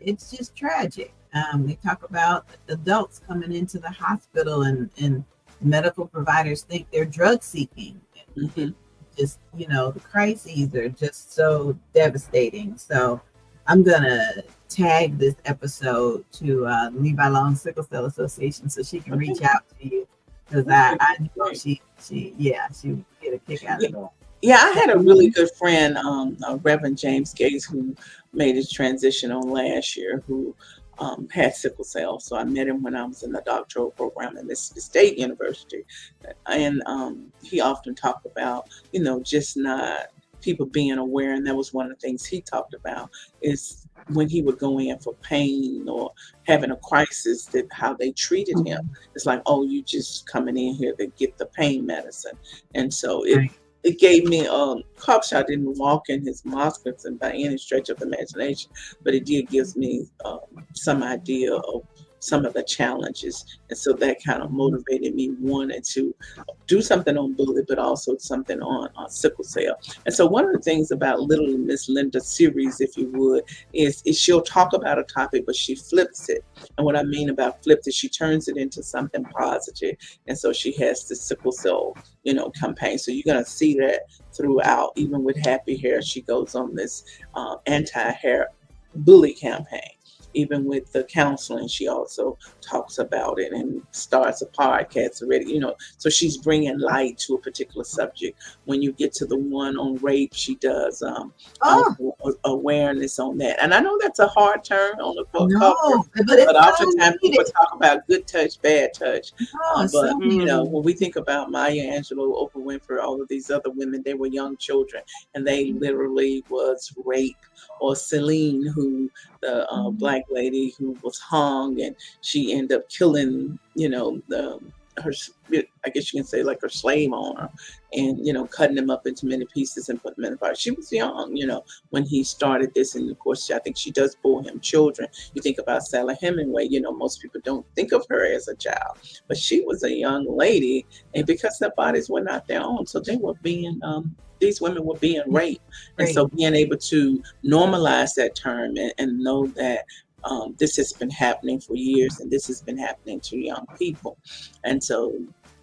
It's just tragic. They talk about adults coming into the hospital and medical providers think they're drug seeking. Mhm. Just, the crises are just so devastating. So I'm gonna tag this episode to Levi Long Sickle Cell Association so she can reach out to you, because I know she would get a kick out of it. Yeah, I had a really good friend, Reverend James Gates, who made his transition on last year, who had sickle cell. So I met him when I was in the doctoral program at Mississippi State University. And he often talked about, just not people being aware. And that was one of the things he talked about, is when he would go in for pain or having a crisis, that how they treated him. It's like, oh, you just coming in here to get the pain medicine. And so it gave me Cox. I didn't walk in his mosques by any stretch of the imagination, but it did give me some idea of some of the challenges. And so that kind of motivated me, wanted to do something on bully, but also something on sickle cell. And so one of the things about Little Miss Linda series, if you would, is she'll talk about a topic, but she flips it. And what I mean about flipped is she turns it into something positive. And so she has the sickle cell, campaign. So you're going to see that throughout. Even with Happy Hair, she goes on this anti-hair bully campaign. Even with the counseling, she also talks about it and starts a podcast already, so she's bringing light to a particular subject. When you get to the one on rape, she does awareness on that. And I know that's a hard turn on the book cover, but oftentimes people talk about good touch, bad touch. When we think about Maya Angelou, Oprah Winfrey, all of these other women, they were young children and they literally was raped. Or Celine, who the black lady who was hung, and she ended up killing, her, I guess you can say, like her slave owner, and cutting him up into many pieces and putting them in the fire. She was young, when he started this, and of course, I think she does bore him children. You think about Sally Hemingway, most people don't think of her as a child, but she was a young lady, and because their bodies were not their own, so they were being these women were being raped. And so being able to normalize that term and know that this has been happening for years and this has been happening to young people. And so,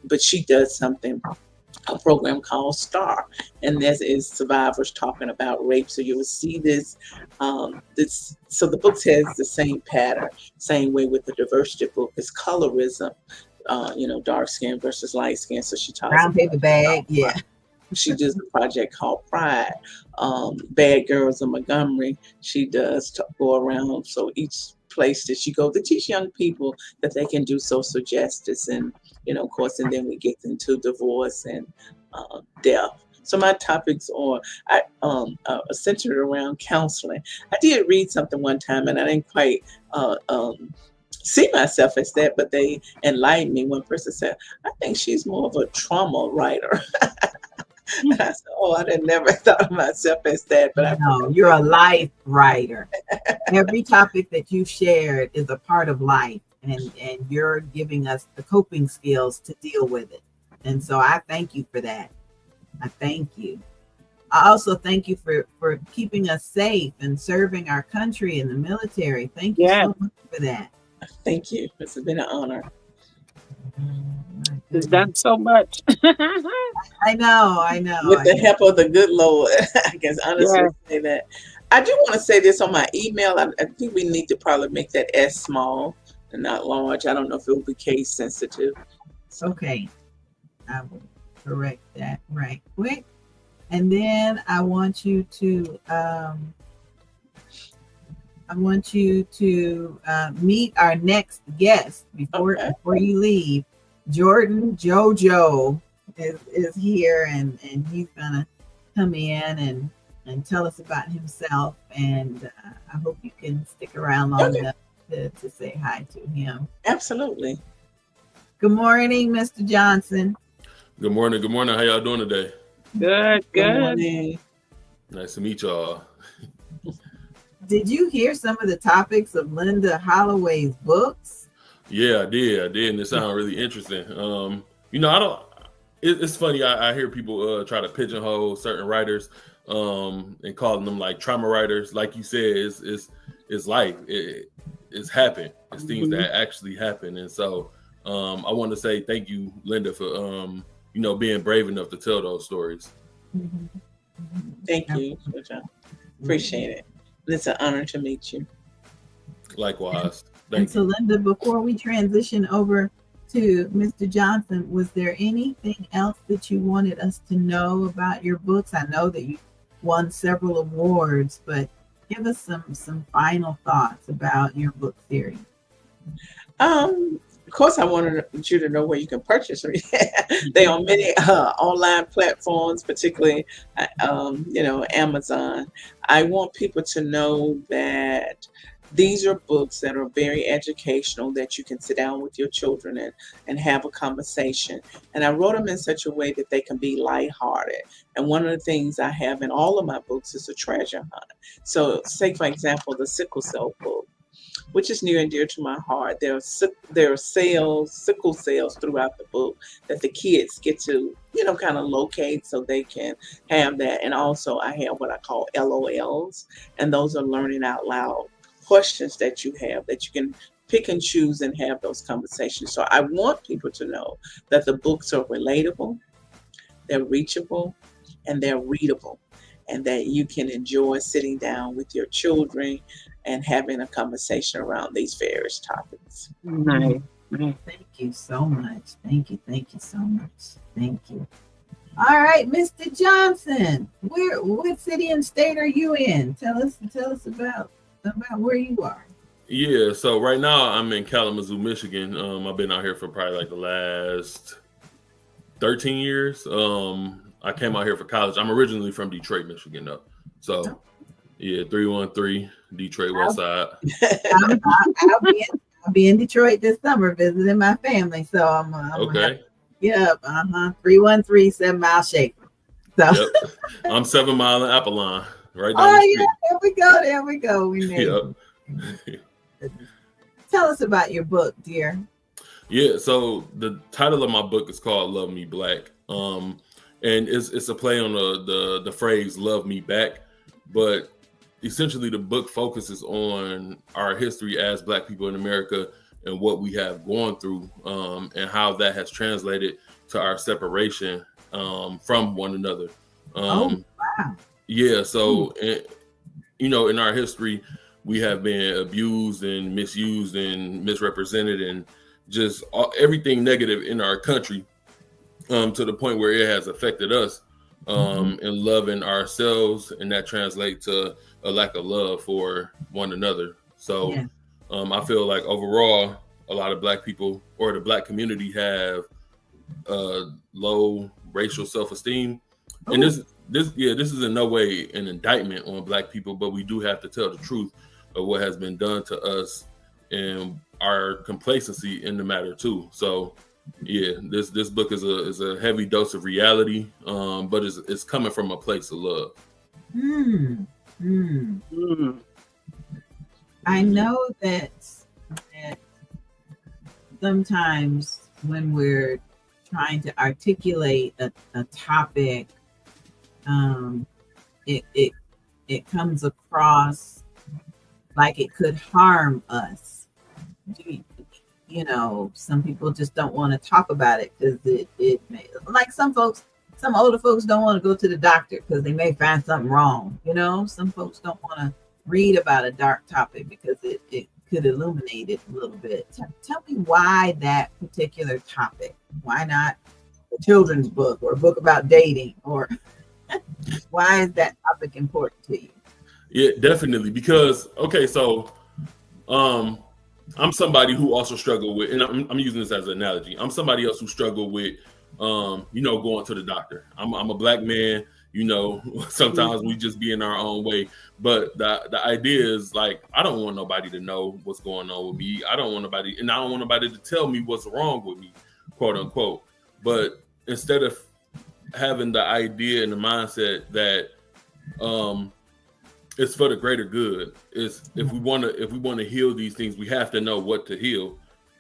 but she does a program called STAR, and this is survivors talking about rape. So you will see this, so the book has the same pattern, same way with the diversity book is colorism, dark skin versus light skin. So she talks brown paper bag, She does a project called Pride. Bad Girls of Montgomery, she does go around. So each place that she goes to teach young people that they can do social justice. And, of course, and then we get into divorce and death. So my topics are centered around counseling. I did read something one time and I didn't quite see myself as that, but they enlightened me. One person said, I think she's more of a trauma writer. And I said, I never thought of myself as that. But no, you're a life writer. Every topic that you shared is a part of life, and you're giving us the coping skills to deal with it. And so I thank you for that. I thank you. I also thank you for keeping us safe and serving our country in the military. Thank you so much for that. Thank you. This has been an honor. Is that so much? I know. With the help of the good Lord, I guess honestly say that. I do want to say this on my email. I think we need to probably make that S small and not large. I don't know if it will be case sensitive. Okay. I will correct that right quick. And then I want you to meet our next guest before you leave. Jordan Jojo is here, and he's gonna come in and tell us about himself. And I hope you can stick around long enough to say hi to him. Absolutely. Good morning, Mr. Johnson. Good morning. Good morning. How y'all doing today? Good. Morning. Nice to meet y'all. Did you hear some of the topics of Linda Holloway's books? Yeah, I did, and it sounded really interesting. I don't. It's funny. I hear people try to pigeonhole certain writers, and calling them like trauma writers. Like you said, it's life. It's happened. It's things Mhm. that actually happen, and so I want to say thank you, Linda, for being brave enough to tell those stories. Mhm. Thank you, Georgia. Appreciate it. It's an honor to meet you. Likewise, And thank so, you. Linda, before we transition over to Mr. Johnson, was there anything else that you wanted us to know about your books? I know that you won several awards, but give us some final thoughts about your book series. Of course, I wanted you to know where you can purchase them. They on many online platforms, particularly, Amazon. I want people to know that these are books that are very educational, that you can sit down with your children and have a conversation. And I wrote them in such a way that they can be lighthearted. And one of the things I have in all of my books is a treasure hunt. So, say, for example, the sickle cell book, which is near and dear to my heart. There are sickle cells throughout the book that the kids get to, kind of locate so they can have that. And also I have what I call LOLs, and those are learning out loud questions that you have that you can pick and choose and have those conversations. So I want people to know that the books are relatable, they're reachable, and they're readable, and that you can enjoy sitting down with your children and having a conversation around these various topics. Nice. Nice. Thank you so much. Thank you so much. Thank you. All right, Mr. Johnson, what city and state are you in? Tell us about where you are. Yeah, so right now I'm in Kalamazoo, Michigan. I've been out here for probably like the last 13 years. I came out here for college. I'm originally from Detroit, Michigan, though. So, yeah, 313 Detroit West Side. I'll be in Detroit this summer visiting my family. So I'm Okay. Yep. 313 7 Mile Shaker. So. Yep. I'm 7 Mile and Avalon, right down Oh the street. yeah, there we go. We made Yep. it. Tell us about your book, dear. Yeah, so the title of my book is called Love Me Black. And it's a play on the phrase love me back, but essentially the book focuses on our history as Black people in America and what we have gone through, and how that has translated to our separation from one another. Wow. Yeah, so in our history, we have been abused and misused and misrepresented and just everything negative in our country, to the point where it has affected us in loving ourselves, and that translates to a lack of love for one another. So Yeah. I feel like overall, a lot of Black people or the Black community have low racial self-esteem, and this is in no way an indictment on Black people, but we do have to tell the truth of what has been done to us and our complacency in the matter too. So yeah, this book is a heavy dose of reality, but it's coming from a place of love. I know that sometimes when we're trying to articulate a topic, it comes across like it could harm us. Some people just don't want to talk about it because it may, like some older folks don't want to go to the doctor because they may find something wrong. Some folks don't want to read about a dark topic because it could illuminate it a little bit. Tell me why that particular topic. Why not a children's book or a book about dating? Or why is that topic important to you? Yeah, definitely. Because, okay, so I'm somebody who also struggled with, and I'm using this as an analogy. I'm somebody else who struggled with, going to the doctor. I'm a Black man. Sometimes we just be in our own way. But the idea is like, I don't want nobody to know what's going on with me. I don't want nobody to tell me what's wrong with me, quote unquote. But instead of having the idea and the mindset that it's for the greater good, is if we want to heal these things, we have to know what to heal.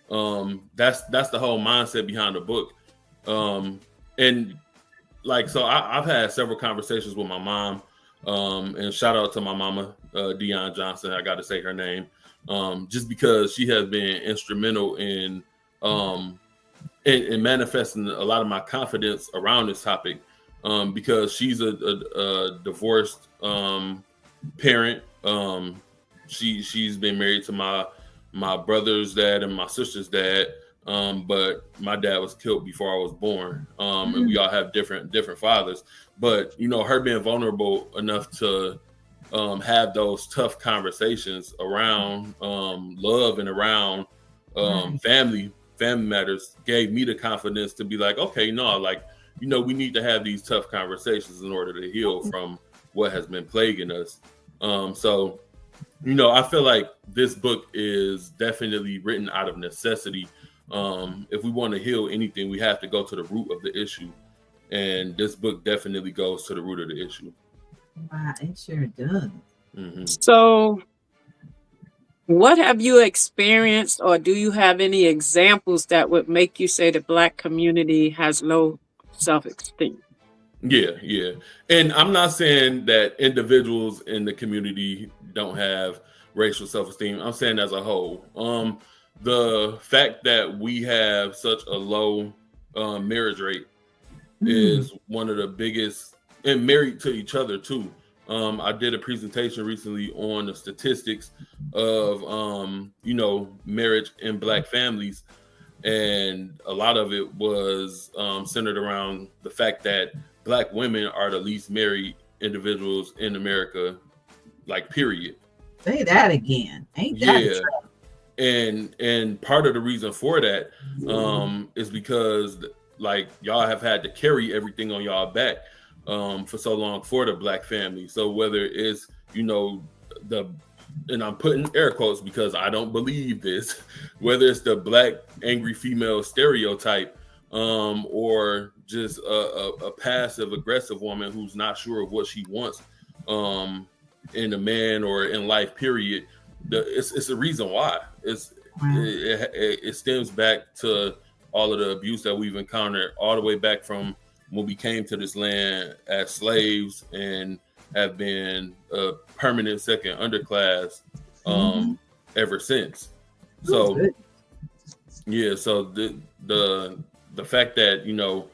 That's the whole mindset behind the book. And like, so I've had several conversations with my mom, and shout out to my mama, Dion Johnson. I got to say her name, just because she has been instrumental in manifesting a lot of my confidence around this topic, because she's a divorced parent. She's been married to my brother's dad and my sister's dad. But my dad was killed before I was born. And we all have different fathers. But, you know, her being vulnerable enough to have those tough conversations around love and around family matters gave me the confidence to be like, okay, no, like, you know, we need to have these tough conversations in order to heal from what has been plaguing us. So, you know, I feel like this book is definitely written out of necessity. If we want to heal anything, we have to go to the root of the issue. And this book definitely goes to the root of the issue. Wow, it sure does. Mm-hmm. So what have you experienced, or do you have any examples that would make you say the Black community has low self-esteem? Yeah. And I'm not saying that individuals in the community don't have racial self-esteem. I'm saying as a whole. The fact that we have such a low marriage rate is one of the biggest, and married to each other too. I did a presentation recently on the statistics of, you know, marriage in Black families. And a lot of it was centered around the fact that Black women are the least married individuals in America, like, period. Say that again. Ain't that a trouble? And part of the reason for that is because, like, y'all have had to carry everything on y'all back for so long for the Black family. So whether it's, you know, and I'm putting air quotes because I don't believe this, whether it's the Black angry female stereotype, or just a passive aggressive woman who's not sure of what she wants in a man or in life, period. It's a reason why. It stems back to all of the abuse that we've encountered, all the way back from when we came to this land as slaves and have been a permanent second underclass ever since. So yeah, so the fact that, you know,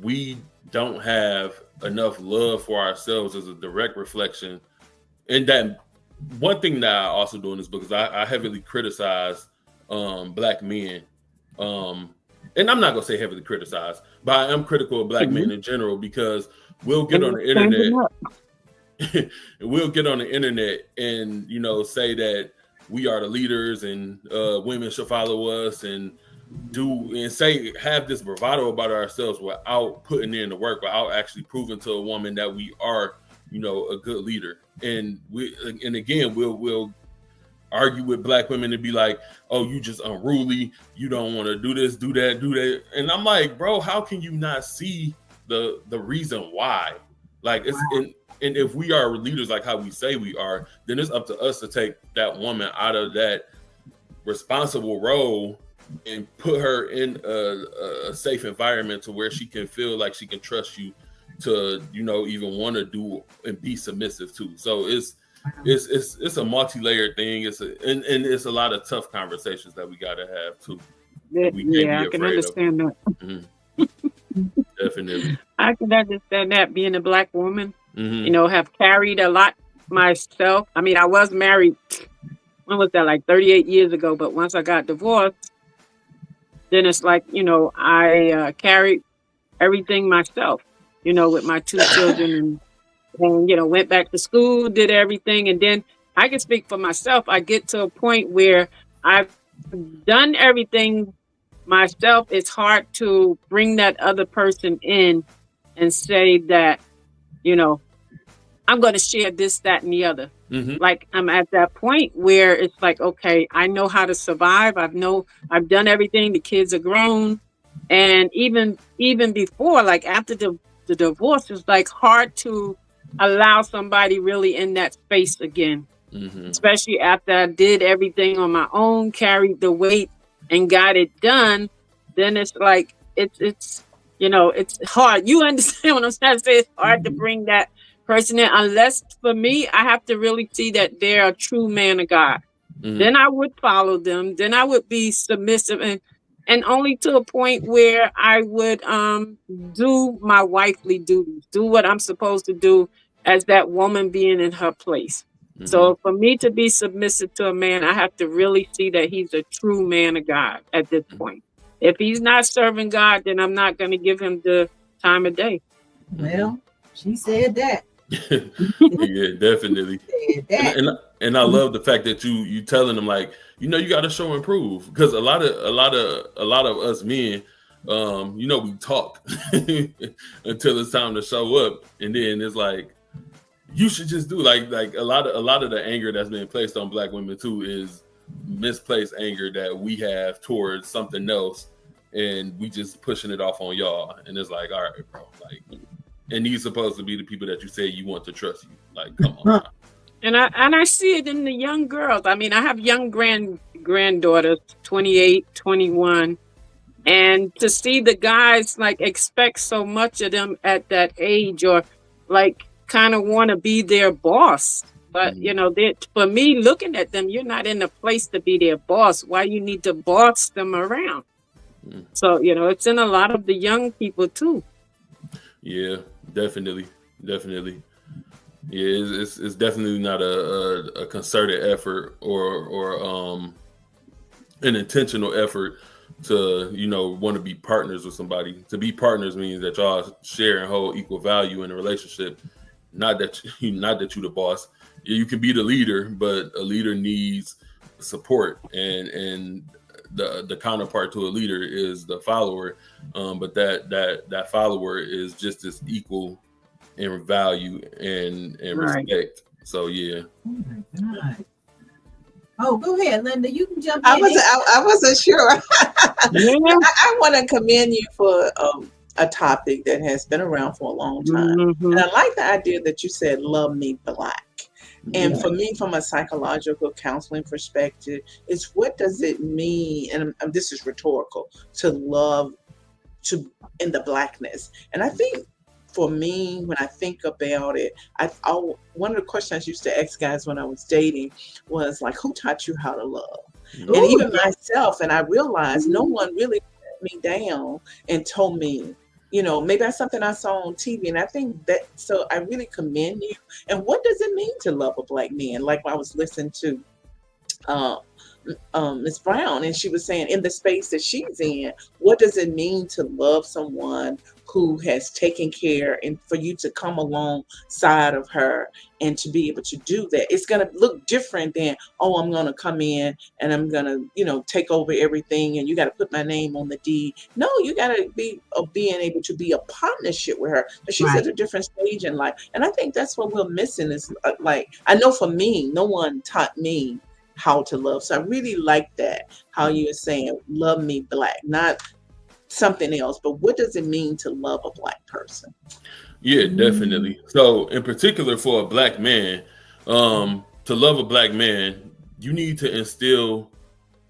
we don't have enough love for ourselves is a direct reflection. And that one thing that I also do in this book is I heavily criticize Black men. And I'm not gonna say heavily criticize, but I am critical of Black men in general, because we'll get on the internet. We'll get on the internet and, you know, say that we are the leaders and women should follow us and have this bravado about ourselves without putting in the work, without actually proving to a woman that we are, you know, a good leader. And again, we'll argue with Black women and be like, oh, you just unruly, you don't want to do this, do that. And I'm like, bro, how can you not see the reason why? Like, it's and if we are leaders like how we say we are, then it's up to us to take that woman out of that responsible role and put her in a safe environment to where she can feel like she can trust you to, you know, even want to do and be submissive too. So it's a multi-layered thing. And it's a lot of tough conversations that we got to have too. Yeah, I can understand that. Mm-hmm. Definitely. I can understand that, being a Black woman, you know, have carried a lot myself. I mean, I was married, when was that, like 38 years ago, but once I got divorced, then it's like, you know, I carried everything myself, you know, with my 2 children, and, you know, went back to school, did everything. And then I can speak for myself. I get to a point where I've done everything myself. It's hard to bring that other person in and say that, you know, I'm going to share this, that, and the other. Like, I'm at that point where it's like, okay, I know how to survive. I've done everything. The kids are grown. And even before, like after the divorce, it's like hard to allow somebody really in that space again, especially after I did everything on my own, carried the weight and got it done, then it's like it's it's hard. You understand what I'm trying to say? It's hard to bring that person in, unless for me, I have to really see that they're a true man of God. Then I would follow them. Then I would be submissive, and only to a point where I would do my wifely duties, do what I'm supposed to do as that woman being in her place. So for me to be submissive to a man, I have to really see that he's a true man of God at this point. If he's not serving God, then I'm not going to give him the time of day. Well, she said that. Yeah, definitely. And I love the fact that you telling them, like, you got to show and prove, because a lot of us men, we talk until it's time to show up, and then it's like, you should just do like a lot of the anger that's been placed on Black women too is misplaced anger that we have towards something else, and we just pushing it off on y'all, and it's like, all right, bro, like, and these supposed to be the people that you say you want to trust you, like, come on. And I see it in the young girls. I mean, I have young granddaughters, 28, 21, and to see the guys like expect so much of them at that age, or like kind of want to be their boss. But for me, looking at them, you're not in a place to be their boss. Why you need to boss them around? So it's in a lot of the young people too. Yeah, definitely. Yeah, it's definitely not a concerted effort or an intentional effort to want to be partners with somebody. To be partners means that y'all share and hold equal value in a relationship. Not that you're the boss. You can be the leader, but a leader needs support, and the counterpart to a leader is the follower. But that follower is just as equal in value and respect. Right. So yeah. Oh my God. Oh, go ahead, Linda. You can jump in. I wasn't sure. I want to commend you for a topic that has been around for a long time. And I like the idea that you said, love me Black. And for me, from a psychological counseling perspective, it's what does it mean, and this is rhetorical, to love in the Blackness. And I think for me, when I think about it, one of the questions I used to ask guys when I was dating was like, who taught you how to love? And even myself, and I realized no one really set me down and told me, maybe that's something I saw on TV. And I think that, so I really commend you. And what does it mean to love a Black man? Like I was listening to Ms. Brown, and she was saying in the space that she's in, what does it mean to love someone who has taken care, and for you to come alongside of her and to be able to do that? It's going to look different than, I'm going to come in and I'm going to, take over everything and you got to put my name on the deed. No, you got to be being able to be a partnership with her. But she's at a different stage in life. And I think that's what we're missing is like, I know for me, no one taught me how to love. So I really like that, how you're saying, love me Black, not something else, but what does it mean to love a Black person? Yeah, definitely. So in particular for a Black man, to love a Black man, you need to instill,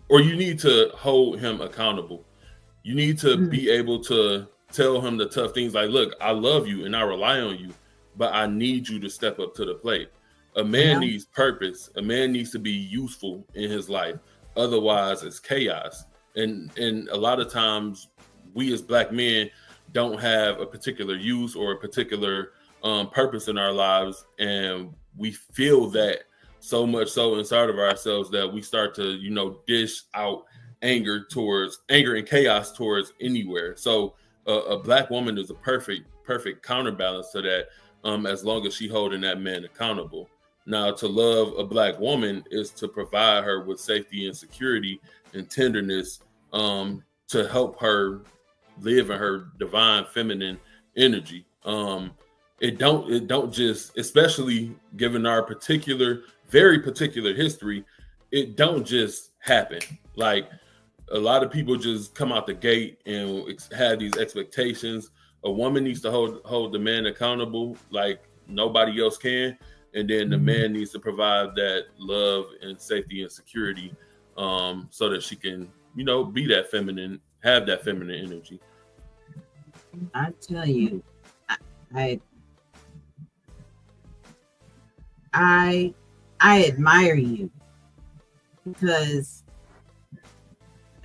or you need to hold him accountable. You need to be able to tell him the tough things like, look, I love you and I rely on you, but I need you to step up to the plate. A man needs purpose. A man needs to be useful in his life. Otherwise, it's chaos. And a lot of times, we as Black men don't have a particular use or a particular purpose in our lives, and we feel that so much so inside of ourselves that we start to, dish out anger and chaos towards anywhere. So a Black woman is a perfect counterbalance to that, as long as she holding that man accountable. Now, to love a Black woman is to provide her with safety and security and tenderness, to help her live in her divine feminine energy. It don't just, especially given our very particular history, it don't just happen. Like, a lot of people just come out the gate and have these expectations. A woman needs to hold the man accountable like nobody else can. And then the man needs to provide that love and safety and security, so that she can be that feminine, have that feminine energy. I tell you, I admire you because,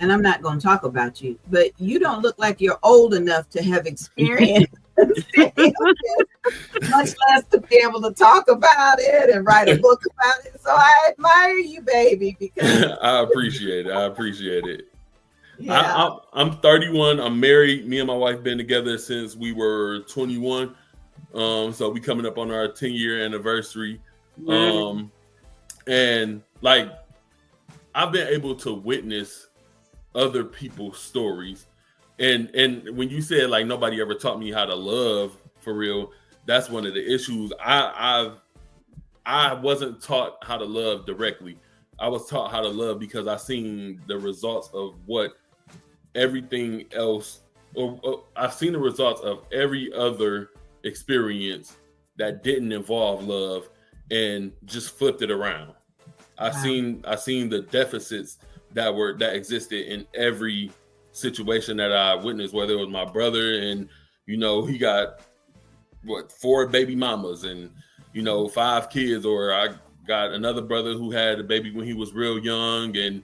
and I'm not going to talk about you, but you don't look like you're old enough to have experience, much less to be able to talk about it and write a book about it. So I admire you, baby, because I appreciate it. yeah. I'm 31. I'm married. Me and my wife been together since we were 21. So we coming up on our 10-year anniversary. And like, I've been able to witness other people's stories. And when you said like nobody ever taught me how to love for real, that's one of the issues. I wasn't taught how to love directly. I was taught how to love because I seen the results of what everything else, or I've seen the results of every other experience that didn't involve love and just flipped it around. I seen the deficits that existed in every situation that I witnessed, whether it was my brother and he got 4 baby mamas and 5 kids, or I got another brother who had a baby when he was real young and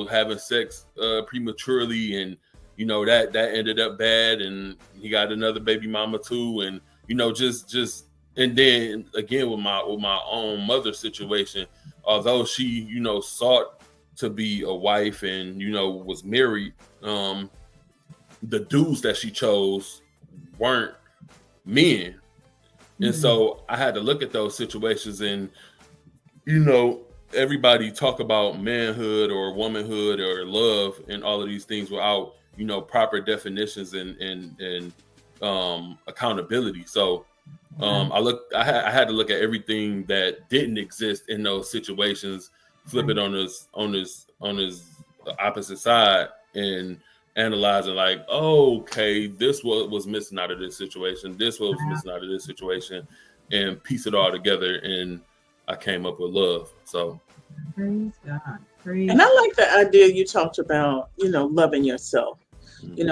having sex prematurely, and that ended up bad, and he got another baby mama too, and just and then again with my own mother situation, although she sought to be a wife and was married, the dudes that she chose weren't men. And so I had to look at those situations, and everybody talk about manhood or womanhood or love and all of these things without proper definitions and accountability. So I had to look at everything that didn't exist in those situations, flip it on his opposite side, and analyzing like, okay, this was missing out of this situation, this was missing out of this situation, and piece it all together, and I came up with love. So Praise God. And I like the idea you talked about, loving yourself.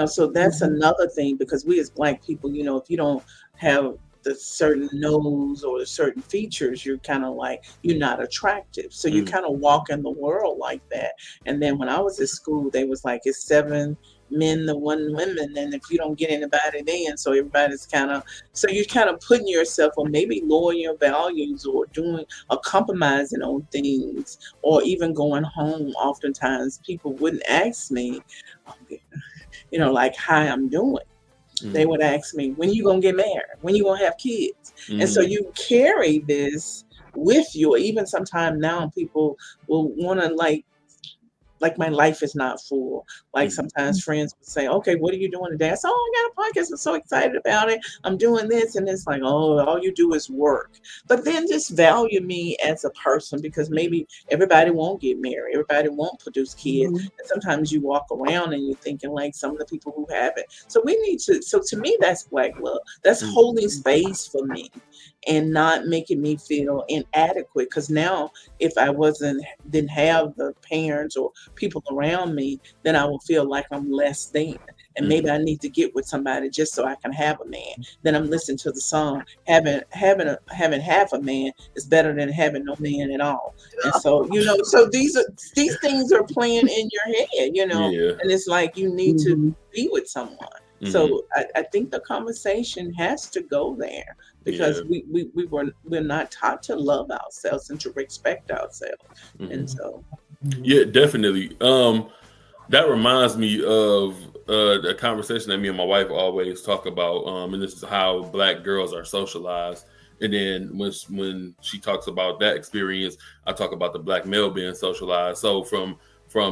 So that's another thing, because we as Black people, if you don't have the certain nose or the certain features, you're kind of like, you're not attractive. So you kind of walk in the world like that. And then when I was at school, they was like, it's 7 men to 1 woman, and if you don't get anybody then, so everybody's you're kind of putting yourself, or maybe lowering your values, or doing or compromising on things, or even going home. Oftentimes people wouldn't ask me, like how I'm doing. They would ask me, when you gonna get married? When you gonna have kids? And so you carry this with you. Or even sometimes now people will want to like my life is not full. Like sometimes friends would say, okay, what are you doing today? I said, I got a podcast. I'm so excited about it. I'm doing this. And it's like, all you do is work. But then just value me as a person, because maybe everybody won't get married. Everybody won't produce kids. And sometimes you walk around and you're thinking like some of the people who have it. So to me, that's Black love. That's holding space for me and not making me feel inadequate. Because now if I didn't have the parents or people around me, then I will feel like I'm less than. And maybe I need to get with somebody just so I can have a man. Then I'm listening to the song, having half a man is better than having no man at all. And so, so these things are playing in your head, and it's like you need to be with someone. So I think the conversation has to go there, because we're not taught to love ourselves and to respect ourselves. And so definitely. That reminds me of the conversation that me and my wife always talk about, and this is how Black girls are socialized. And then when she talks about that experience, I talk about the Black male being socialized. So from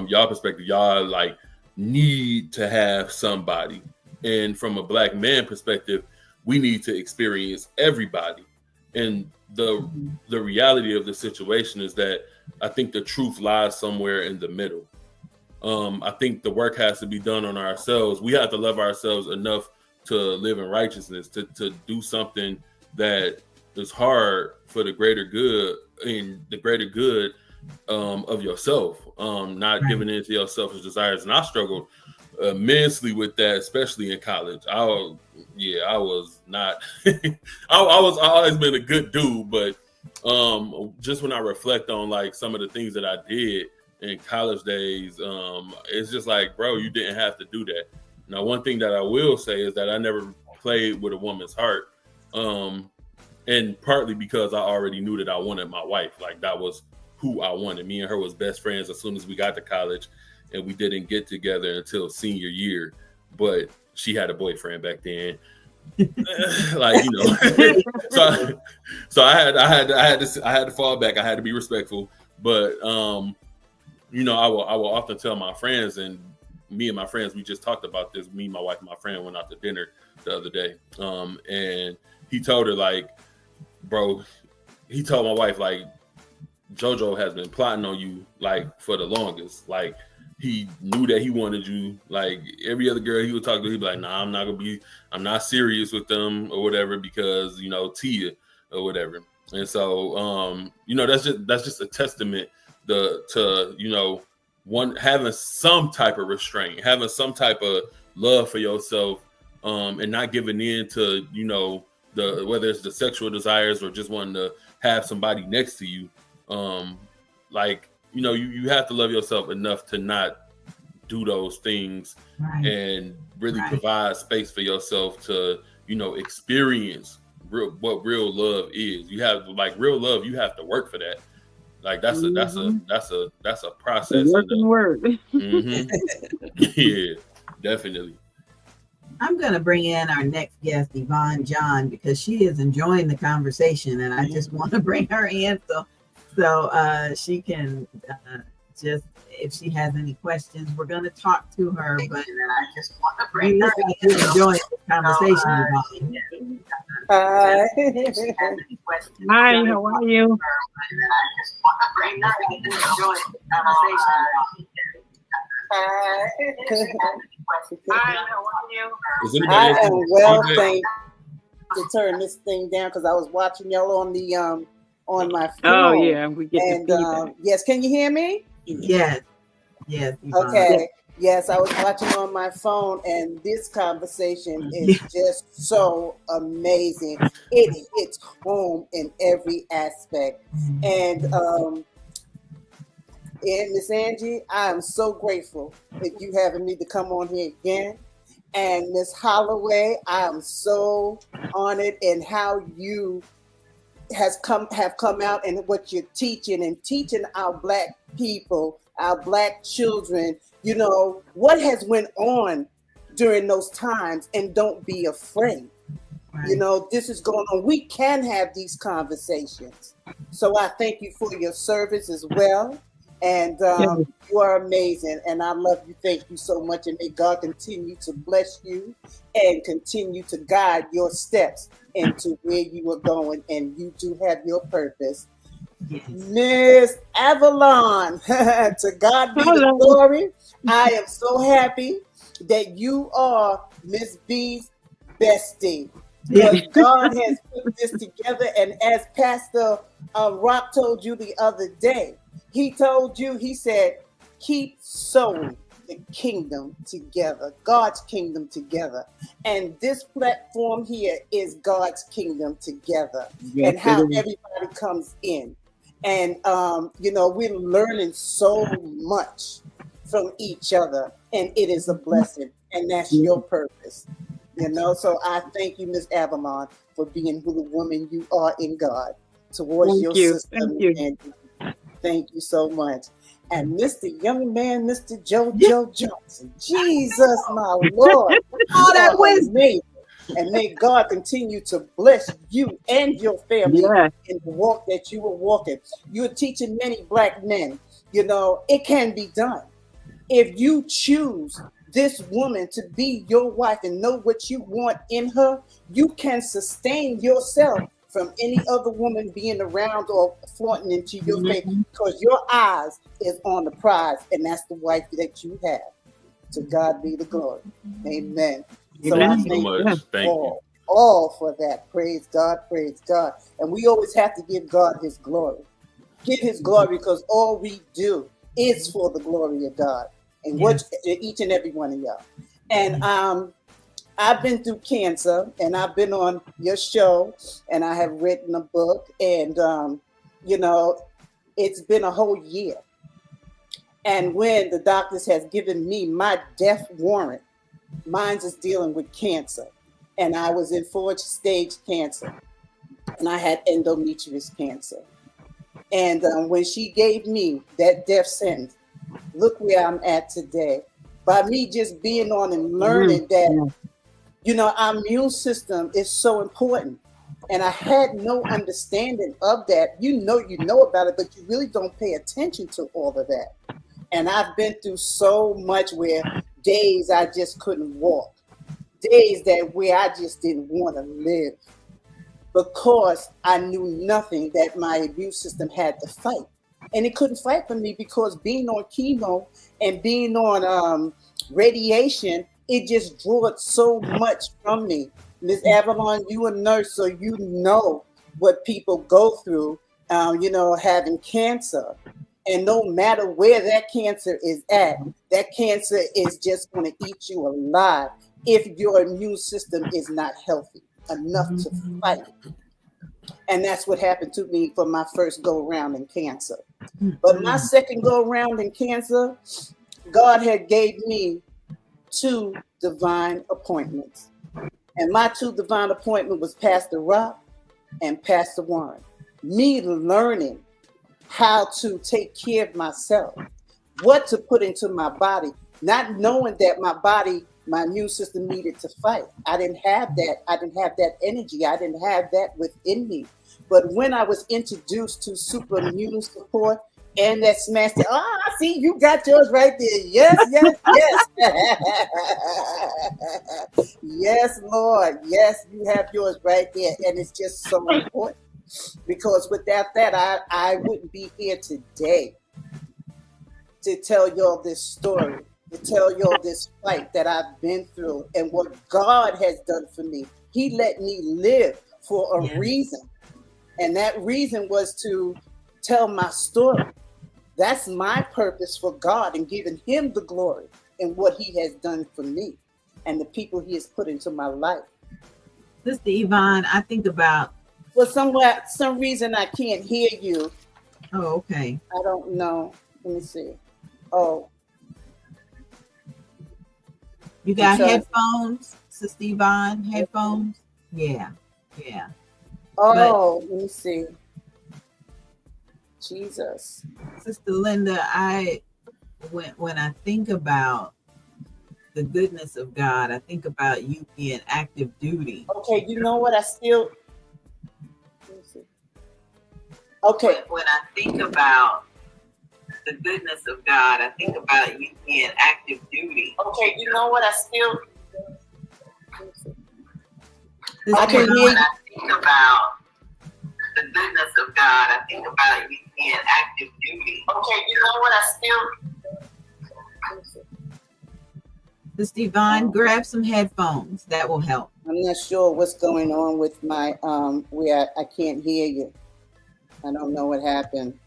y'all perspective, y'all like need to have somebody, and from a Black man perspective, we need to experience everybody. And the reality of the situation is that I think the truth lies somewhere in the middle. I think the work has to be done on ourselves. We have to love ourselves enough to live in righteousness, to do something that is hard for the greater good. And the greater good of yourself, not giving in to your selfish desires. And I struggled immensely with that, especially in college. I was not. I always been a good dude, but just when I reflect on like some of the things that I did in college days, it's just like, bro, you didn't have to do that. Now, one thing that I will say is that I never played with a woman's heart, and partly because I already knew that I wanted my wife. Like, that was who I wanted. Me and her was best friends as soon as we got to college, and we didn't get together until senior year. But she had a boyfriend back then. Like, you know, so I had to fall back. I had to be respectful. But you know, I will often tell my friends, and me and my friends, we just talked about this. Me, my wife, and my friend went out to dinner the other day. And he told her, like, bro, he told my wife, like, JoJo has been plotting on you, like, for the longest. Like, he knew that he wanted you. Like, every other girl he would talk to, he'd be like, nah, I'm not serious with them or whatever, because, you know, Tia or whatever. And so, you know, that's just a testament to, you know, one, having some type of restraint, having some type of love for yourself, and not giving in to, you know, whether it's the sexual desires or just wanting to have somebody next to you. Like, you know, you have to love yourself enough to not do those things, and really provide space for yourself to, you know, experience what real love is. You have, like, real love, you have to work for that. Like, that's a process. Working word. Mm-hmm. Yeah, definitely. I'm going to bring in our next guest, Yvonne John, because she is enjoying the conversation, and I just want to bring her in so she can just, if she has any questions, we're going to talk to her. But I just want to bring her in. She's enjoying the conversation, Yvonne. Hi. Hi, how are you? Is anybody I else am doing well, feedback? thank to turn this thing down because I was watching y'all on the on my phone. Oh yeah, we get And the feedback. yes, can you hear me? Yes, Yvonne. Okay. Yes, I was watching on my phone, and this conversation is just so amazing. It hits home in every aspect. And Miss Angie, I am so grateful that you having me to come on here again. And Miss Holloway, I am so honored in how you have come out and what you're teaching and teaching our Black people, our Black children, you know, what has went on during those times, and don't be afraid. You know, this is going on. We can have these conversations. So I thank you for your service as well. And you are amazing. And I love you. Thank you so much. And may God continue to bless you and continue to guide your steps into where you are going. And you do have your purpose. Miss Avalon, to God be the glory. I am so happy that you are Miss B's bestie. Because God has put this together. And as Pastor Rock told you the other day, he told you, he said, keep sewing the kingdom together, God's kingdom together. And this platform here is God's kingdom together, and how everybody comes in. And, you know, we're learning so much from each other, and it is a blessing. And that's your purpose, you know. So I thank you, Miss Avalon, for being who the woman you are in God towards your sister. Thank you. And thank you so much. And Mr. Young Man, Mr. JoJo Johnson, Jesus, my Lord, all that wisdom. And may God continue to bless you and your family in the walk that you are walking. You're teaching many Black men, you know, it can be done. If you choose this woman to be your wife and know what you want in her, you can sustain yourself from any other woman being around or flaunting into your face, because your eyes is on the prize, and that's the wife that you have. To God be the glory. Amen. So I thank you all for that. Praise God, praise God. And we always have to give God his glory. give his glory, because all we do is for the glory of God, and what each and every one of y'all. And I've been through cancer, and I've been on your show, and I have written a book, and you know, it's been a whole year. And when the doctors has given me my death warrant, mine is dealing with cancer, and I was in 4th stage cancer, and I had endometrial cancer. And when she gave me that death sentence, look where I'm at today. By me just being on and learning that, you know, our immune system is so important. And I had no understanding of that. You know about it, but you really don't pay attention to all of that. And I've been through so much where days I just couldn't walk, days where I just didn't want to live, because I knew nothing that my immune system had to fight. And it couldn't fight for me, because being on chemo and being on radiation, it just drew it so much from me. Ms. Avalon, you a nurse, so you know what people go through, you know, having cancer. And no matter where that cancer is at, that cancer is just going to eat you alive if your immune system is not healthy enough to fight. And that's what happened to me for my first go around in cancer. But my second go around in cancer, God had gave me 2 divine appointments. And my 2 divine appointments was Pastor Rock and Pastor Warren. Me learning how to take care of myself, what to put into my body, not knowing that my body, my immune system needed to fight. I didn't have that. I didn't have that energy. I didn't have that within me. But when I was introduced to super immune support and that smashed it, I see you got yours right there. Yes, yes, yes. Yes, Lord. Yes, you have yours right there. And it's just so important, because without that, I wouldn't be here today to tell y'all this story, to tell y'all this fight that I've been through and what God has done for me. He let me live for a reason. And that reason was to tell my story. That's my purpose for God, and giving him the glory in what he has done for me and the people he has put into my life. Sister Yvonne, I think about... For some reason I can't hear you. Oh, okay. I don't know. Let me see. Oh. You got headphones, Sister Yvonne? Headphones? Yeah. Oh, let me see. Jesus. Sister Linda, when I think about the goodness of God, I think about you being active duty. Okay, you know what? Okay. When I think about the goodness of God, I think about you being active duty. Okay, you know what? I can hear. When I think about the goodness of God, I think about you being active duty. Okay, you know what? Miss Yvonne, grab some headphones. That will help. I'm not sure what's going on with my where I can't hear you. I don't know what happened.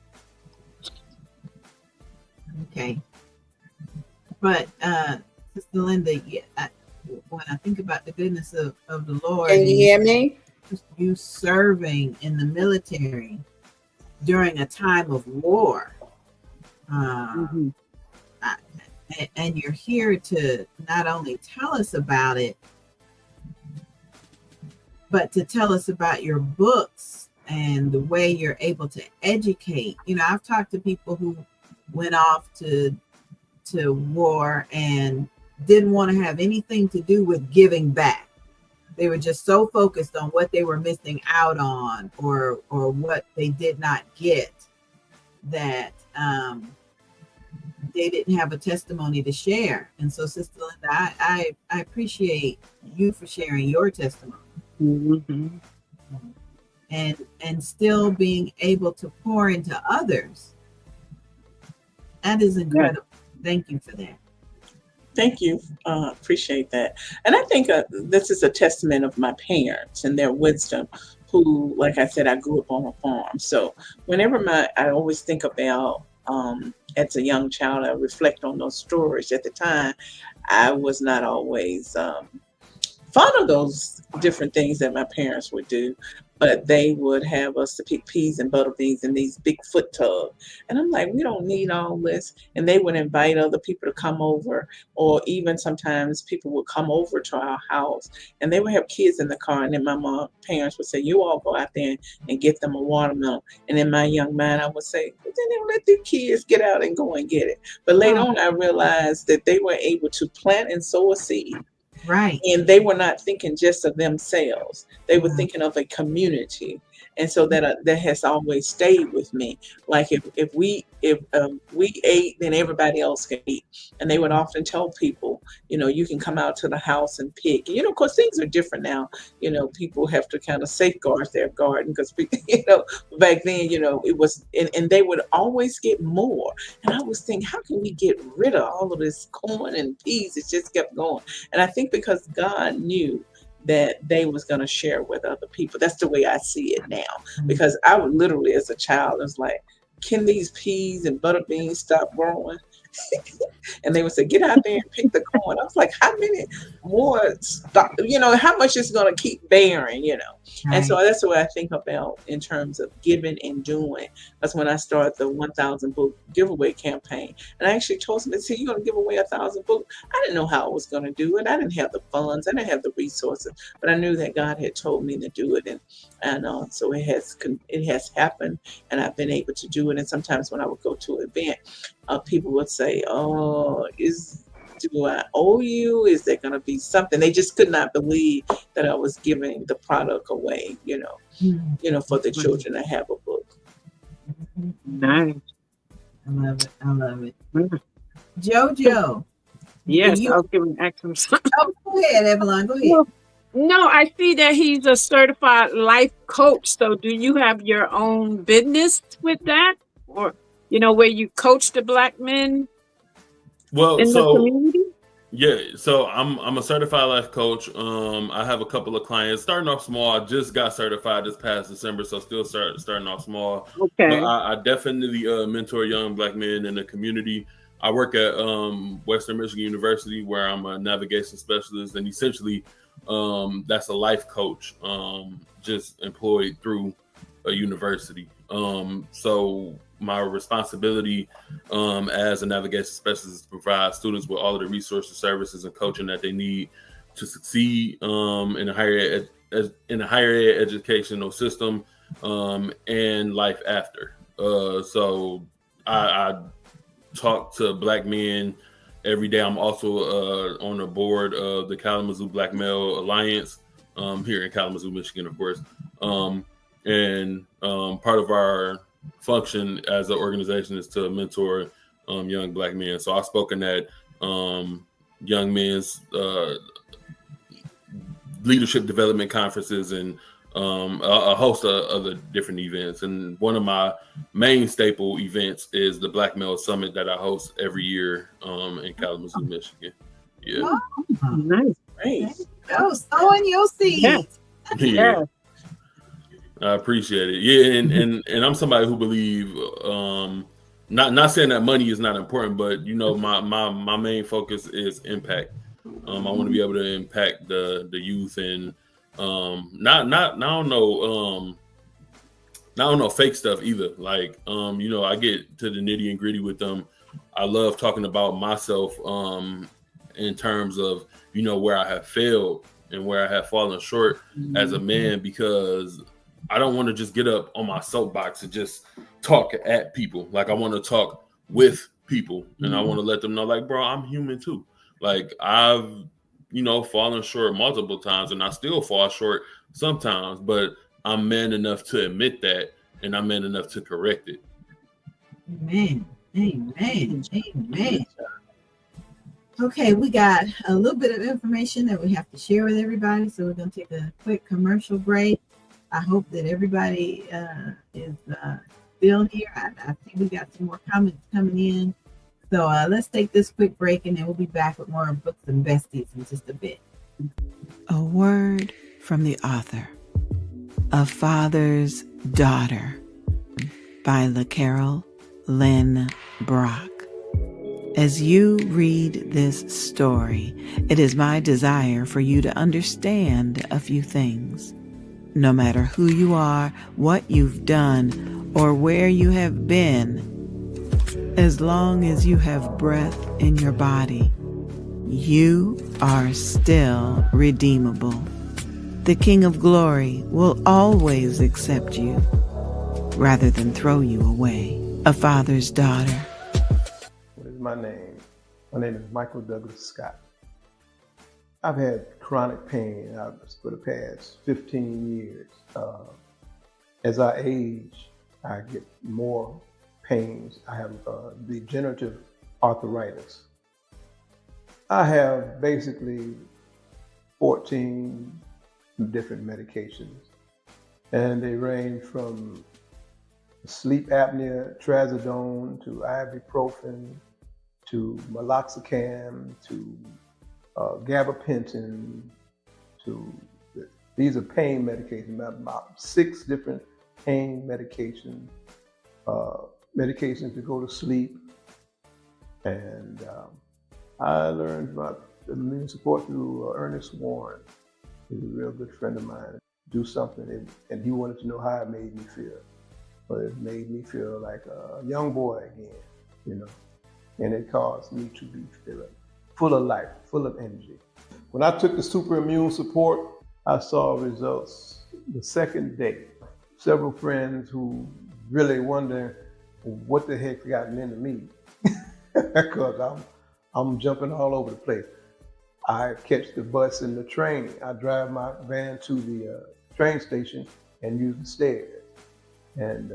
Okay. But Sister Linda, when I think about the goodness of the Lord, can you hear me? You serving in the military during a time of war, and you're here to not only tell us about it, but to tell us about your books and the way you're able to educate. You know, I've talked to people who went off to war and didn't want to have anything to do with giving back. They were just so focused on what they were missing out on or what they did not get that they didn't have a testimony to share. And so, Sister Linda, I appreciate you for sharing your testimony. Mm-hmm. And still being able to pour into others. That is incredible. Yeah. Thank you for that. Thank you. Appreciate that. And I think this is a testament of my parents and their wisdom, who, like I said, I grew up on a farm. So whenever I always think about, as a young child, I reflect on those stories. At the time, I was not always fond of those different things that my parents would do, but they would have us to pick peas and butter beans in these big foot tubs. And I'm like, we don't need all this. And they would invite other people to come over, or even sometimes people would come over to our house and they would have kids in the car. And then my parents would say, you all go out there and get them a watermelon. And in my young mind, I would say, well, then they let the kids get out and go and get it. But later on, I realized that they were able to plant and sow a seed. Right. And they were not thinking just of themselves. They were thinking of a community. And so that has always stayed with me. Like if we ate, then everybody else can eat. And they would often tell people, you can come out to the house and pick. And, of course, things are different now. People have to kind of safeguard their garden because, back then, it was, and they would always get more. And I was thinking, how can we get rid of all of this corn and peas? It just kept going. And I think because God knew that they was going to share with other people. That's the way I see it now. Because I would literally, as a child, I was like, can these peas and butter beans stop growing? And they would say, get out there and pick the corn. I was like, how many more stop, how much is going to keep bearing, Right. And so that's what I think about in terms of giving and doing. That's when I started the 1,000 book giveaway campaign. And I actually told them, see, you're going to give away 1,000 books. I didn't know how I was going to do it. I didn't have the funds. I didn't have the resources, but I knew that God had told me to do it. And so it has happened, and I've been able to do it. And sometimes when I would go to an event, people would say, oh, do I owe you? Is there going to be something? They just could not believe that I was giving the product away, for the children to have a book. Nice. I love it. I love it. Mm. Jojo. Yes, I'll give him action. Oh, go ahead, Avalon. Go ahead. Well, no, I see that he's a certified life coach. So do you have your own business with that? Or, where you coach the Black men Well, in the community? Yeah, so I'm a certified life coach. I have a couple of clients starting off small. I just got certified this past December, so still starting off small. Okay. But I definitely mentor young Black men in the community. I work at Western Michigan University, where I'm a navigation specialist, and essentially that's a life coach, just employed through a university. So my responsibility as a navigation specialist is to provide students with all of the resources, services, and coaching that they need to succeed in a higher ed educational system and life after. So I talk to Black men every day. I'm also on the board of the Kalamazoo Black Male Alliance here in Kalamazoo, Michigan, of course. And part of our function as an organization is to mentor young Black men. So I've spoken at young men's leadership development conferences and a host of other different events. And one of my main staple events is the Black Male Summit that I host every year in Kalamazoo, Michigan. Yeah. Oh, Nice. Great. go sowing your seeds. Yeah. I appreciate it. Yeah, and I'm somebody who believe not saying that money is not important, but my main focus is impact. I want to be able to impact the youth and not fake stuff either. Like I get to the nitty and gritty with them. I love talking about myself in terms of where I have failed and where I have fallen short as a man, because I don't want to just get up on my soapbox and just talk at people. Like, I want to talk with people, and I want to let them know, like, bro, I'm human too. Like, I've, fallen short multiple times, and I still fall short sometimes, but I'm man enough to admit that, and I'm man enough to correct it. Amen. Amen. Amen. Okay, we got a little bit of information that we have to share with everybody, so we're going to take a quick commercial break. I hope that everybody is still here. I think we got some more comments coming in. So let's take this quick break, and then we'll be back with more books and besties in just a bit. A word from the author. A Father's Daughter by LaCarol Lynn Brock. As you read this story, it is my desire for you to understand a few things. No matter who you are, what you've done, or where you have been, as long as you have breath in your body, you are still redeemable. The King of Glory will always accept you rather than throw you away. A Father's Daughter. What is my name? My name is Michael Douglas Scott. I've had chronic pain for the past 15 years. As I age, I get more pains. I have degenerative arthritis. I have basically 14 different medications, and they range from sleep apnea, trazodone, to ibuprofen, to meloxicam, to gabapentin, these are pain medications, about 6 different pain medications, medications to go to sleep. And I learned about immune support through Ernest Warren. He's a real good friend of mine. Do something, and he wanted to know how it made me feel. But it made me feel like a young boy again, and it caused me to be feeling full of life, full of energy. When I took the super immune support, I saw results the second day. Several friends who really wonder what the heck's gotten into me, because I'm jumping all over the place. I catch the bus and the train. I drive my van to the train station and use the stairs. And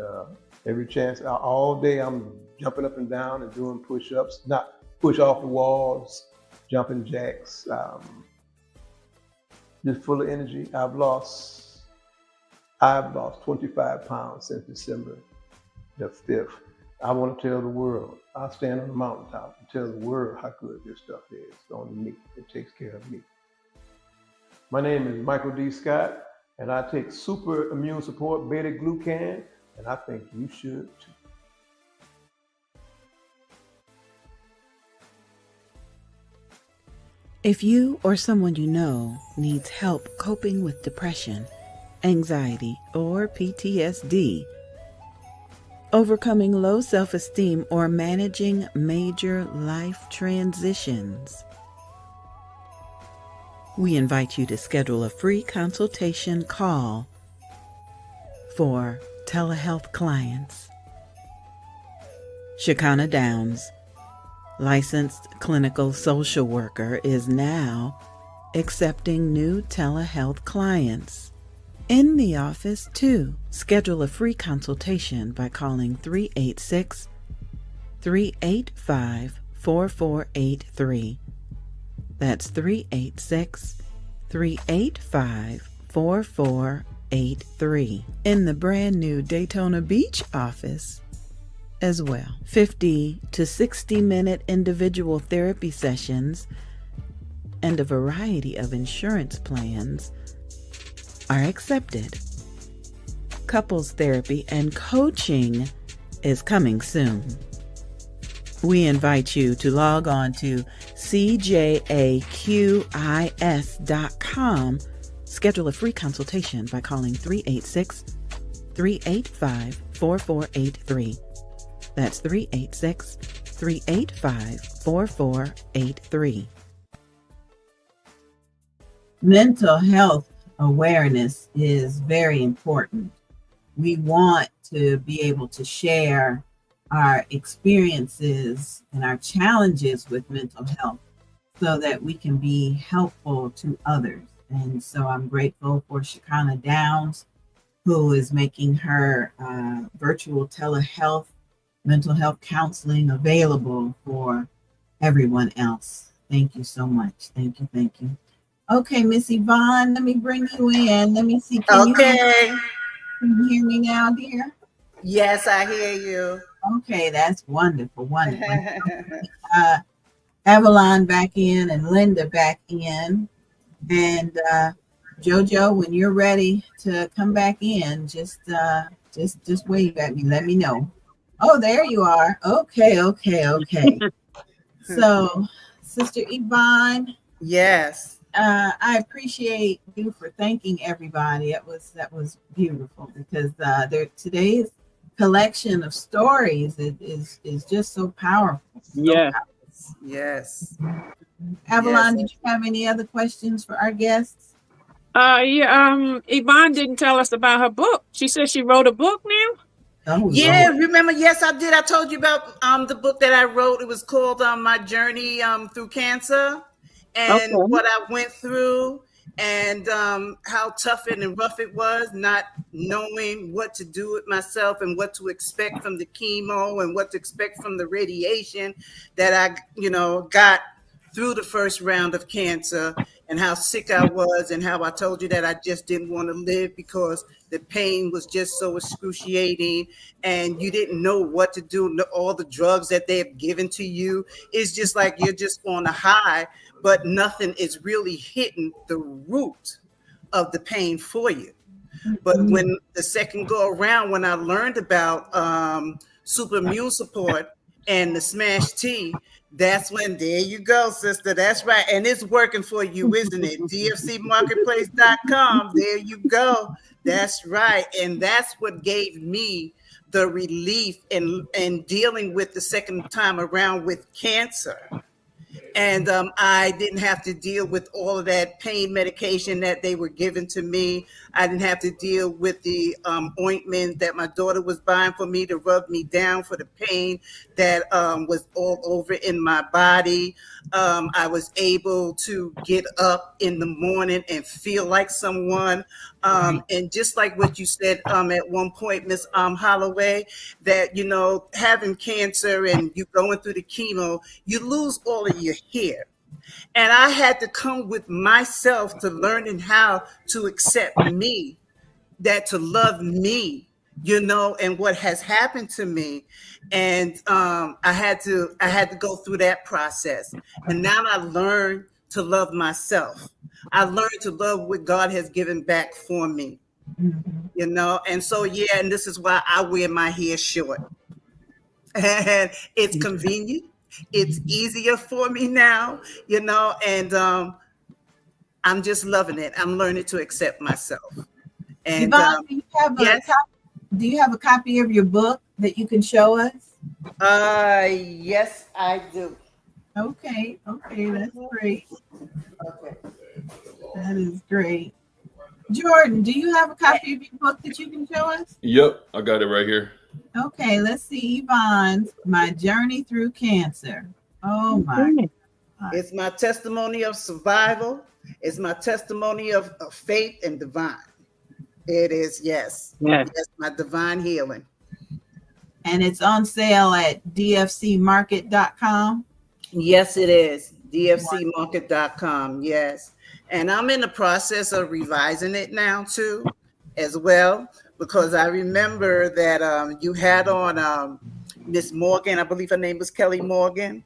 every chance, all day I'm jumping up and down and doing push-ups, not push off the walls, jumping jacks, just full of energy. I've lost 25 pounds since December the 5th. I want to tell the world. I'll stand on the mountaintop and tell the world how good this stuff is. It's on me. It takes care of me. My name is Michael D. Scott, and I take super immune support, beta glucan, and I think you should too. If you or someone you know needs help coping with depression, anxiety, or PTSD, overcoming low self-esteem, or managing major life transitions, we invite you to schedule a free consultation call for telehealth clients. Shekinah Downs, licensed clinical social worker, is now accepting new telehealth clients. In the office, too. Schedule a free consultation by calling 386-385-4483. That's 386-385-4483. In the brand new Daytona Beach office as well. 50 to 60-minute individual therapy sessions and a variety of insurance plans are accepted. Couples therapy and coaching is coming soon. We invite you to log on to cjaqis.com. Schedule a free consultation by calling 386-385-4483. That's 386-385-4483. Mental health awareness is very important. We want to be able to share our experiences and our challenges with mental health so that we can be helpful to others. And so I'm grateful for Shekinah Downs, who is making her virtual telehealth, mental health counseling available for everyone else. Thank you so much. Thank you. Thank you. Okay, Miss Yvonne, let me bring you in. Let me see. Can you hear me now, dear? Yes, I hear you. Okay, that's wonderful. Wonderful. Avalon back in and Linda back in. And Jojo, when you're ready to come back in, just wave at me. Let me know. Oh, there you are. Okay. So, Sister Yvonne, Yes. I appreciate you for thanking everybody. That was beautiful because today's collection of stories is just so powerful. So Yeah. powerful. Yes. Avalon, Yes. did you have any other questions for our guests? Yvonne didn't tell us about her book. She said she wrote a book now. Oh, Yeah, Lord. remember? Yes, I did. I told you about the book that I wrote. It was called My Journey Through Cancer, and Okay. what I went through, and how tough and rough it was, not knowing what to do with myself and what to expect from the chemo and what to expect from the radiation that I, got through the first round of cancer, and how sick I was, and how I told you that I just didn't want to live because the pain was just so excruciating, and you didn't know what to do. All the drugs that they have given to you, it's just like you're just on a high, but nothing is really hitting the root of the pain for you. But when the second go around, when I learned about super immune support and the smash T, that's when, there you go, sister. That's right. And it's working for you, isn't it? DFCmarketplace.com. There you go. That's right. And that's what gave me the relief in dealing with the second time around with cancer. And I didn't have to deal with all of that pain medication that they were giving to me. I didn't have to deal with the ointment that my daughter was buying for me to rub me down for the pain that was all over in my body. I was able to get up in the morning and feel like someone. And just like what you said at one point, Miss Holloway, that, having cancer and you going through the chemo, you lose all of your hair. And I had to come with myself to learning how to accept me, that to love me, and what has happened to me. And I had to go through that process. And now I learned to love myself. I learned to love what God has given back for me, and so, yeah, and this is why I wear my hair short. And it's convenient. It's easier for me now, and I'm just loving it. I'm learning to accept myself. And Yvonne, yes, do you have a copy of your book that you can show us? yes, I do. Okay, that's great. Okay. That is great. Jordan, do you have a copy of your book that you can show us? Yep, I got it right here. Okay, let's see Yvonne's My Journey Through Cancer. Oh my God. It's my testimony of survival. It's my testimony of faith and divine. It is, yes, my divine healing. And it's on sale at dfcmarket.com. Yes, it is. dfcmarket.com. Yes. And I'm in the process of revising it now too, as well, because I remember that you had on Miss Morgan. I believe her name was Kelly Morgan,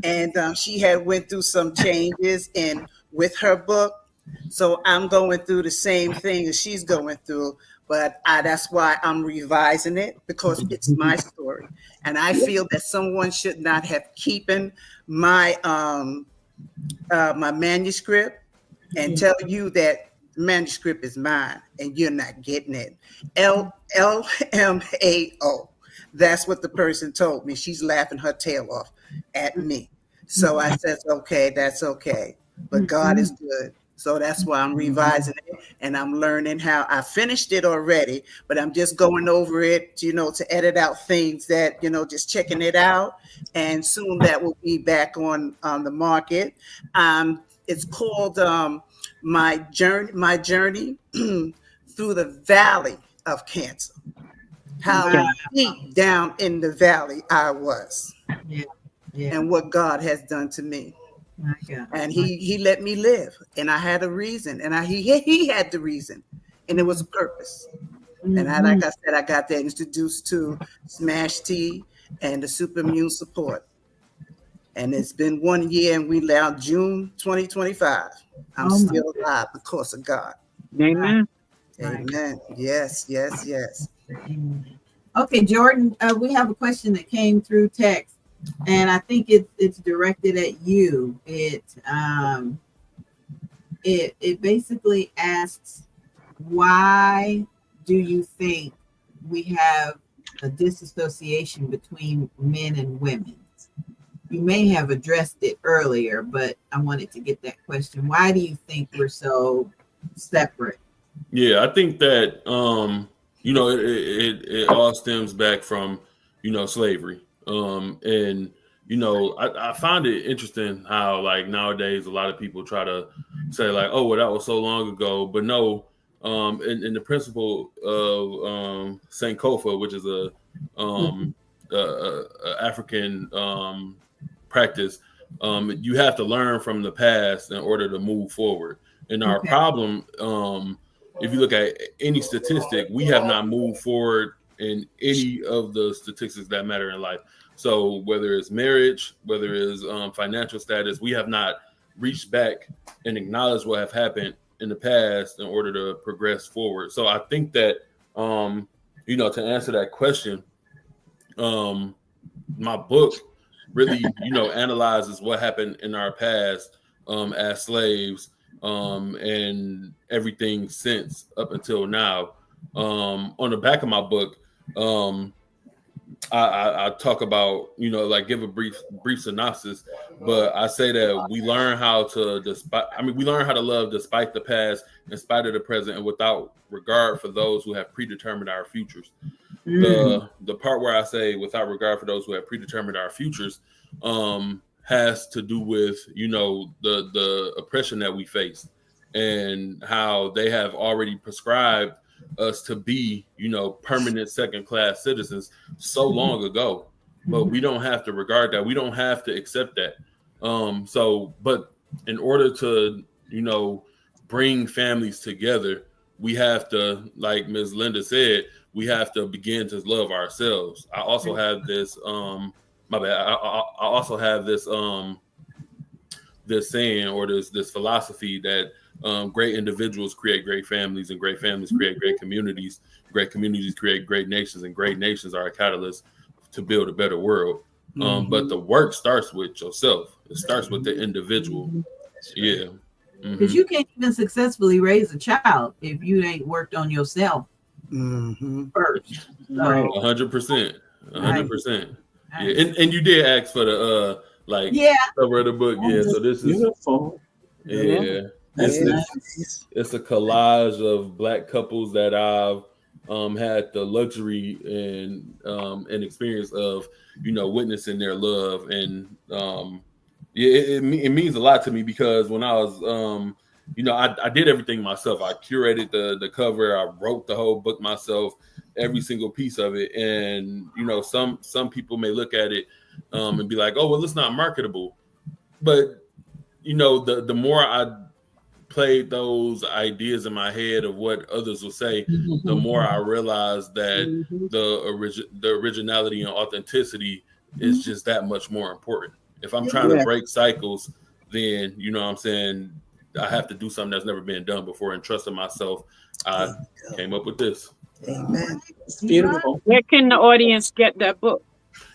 and she had went through some changes with her book. So I'm going through the same thing as she's going through, but that's why I'm revising it, because it's my story, and I feel that someone should not have keeping my my manuscript and tell you that the manuscript is mine and you're not getting it. LMAO. That's what the person told me. She's laughing her tail off at me. So I said, okay, that's okay. But God is good. So that's why I'm revising it, and I'm learning how. I finished it already, but I'm just going over it, to edit out things that, just checking it out. And soon that will be back on the market. It's called My Journey Through the Valley of Cancer. How deep down in the valley I was, and what God has done to me. And he let me live, and I had a reason, and he had the reason, and it was a purpose. And like I said, I got that introduced to Smash T and the super immune support. And it's been 1 year, and we now June 2025. I'm still alive because of God. Amen. Right. Amen. Yes, yes, yes. Okay, Jordan, we have a question that came through text, and I think it's directed at you. It basically asks, why do you think we have a disassociation between men and women? You may have addressed it earlier, but I wanted to get that question. Why do you think we're so separate? Yeah, I think that it all stems back from slavery. And I find it interesting how like nowadays a lot of people try to say like, oh, well, that was so long ago, but no. In the principle of Sankofa, which is a African practice, you have to learn from the past in order to move forward. And our Okay. problem, if you look at any statistic, we have not moved forward in any of the statistics that matter in life. So whether it's marriage, whether it's financial status, we have not reached back and acknowledged what have happened in the past in order to progress forward. So I think that, to answer that question, my book really, analyzes what happened in our past as slaves and everything since up until now. On the back of my book, I talk about, like give a brief synopsis, but I say that we learn how to we learn how to love despite the past, in spite of the present, and without regard for those who have predetermined our futures. The part where I say without regard for those who have predetermined our futures has to do with the oppression that we face and how they have already prescribed us to be permanent second class citizens so long ago, but we don't have to regard that, we don't have to accept that. But in order to bring families together, we have to, like Ms. Linda said, we have to begin to love ourselves. I also have this my bad. I also have this this saying, or this philosophy that great individuals create great families, and great families create great communities create great nations, and great nations are a catalyst to build a better world. But the work starts with yourself. It starts with the individual. Yeah. Because you can't even successfully raise a child if you ain't worked on yourself first. Right. 100%. 100%. Yeah. And you did ask for the cover of the book. Yeah. So this is beautiful. Yeah. It's a collage of Black couples that I've had the luxury and experience of, witnessing their love. And it means a lot to me, because when I was I did everything myself. I curated the cover, I wrote the whole book myself, every single piece of it. And some people may look at it and be like, oh, well, it's not marketable. But the more I played those ideas in my head of what others will say, the more I realized that the originality and authenticity is just that much more important. If I'm trying to break cycles, then what I'm saying, I have to do something that's never been done before, and trust in myself. I came up with this. Amen. It's beautiful. Where can the audience get that book?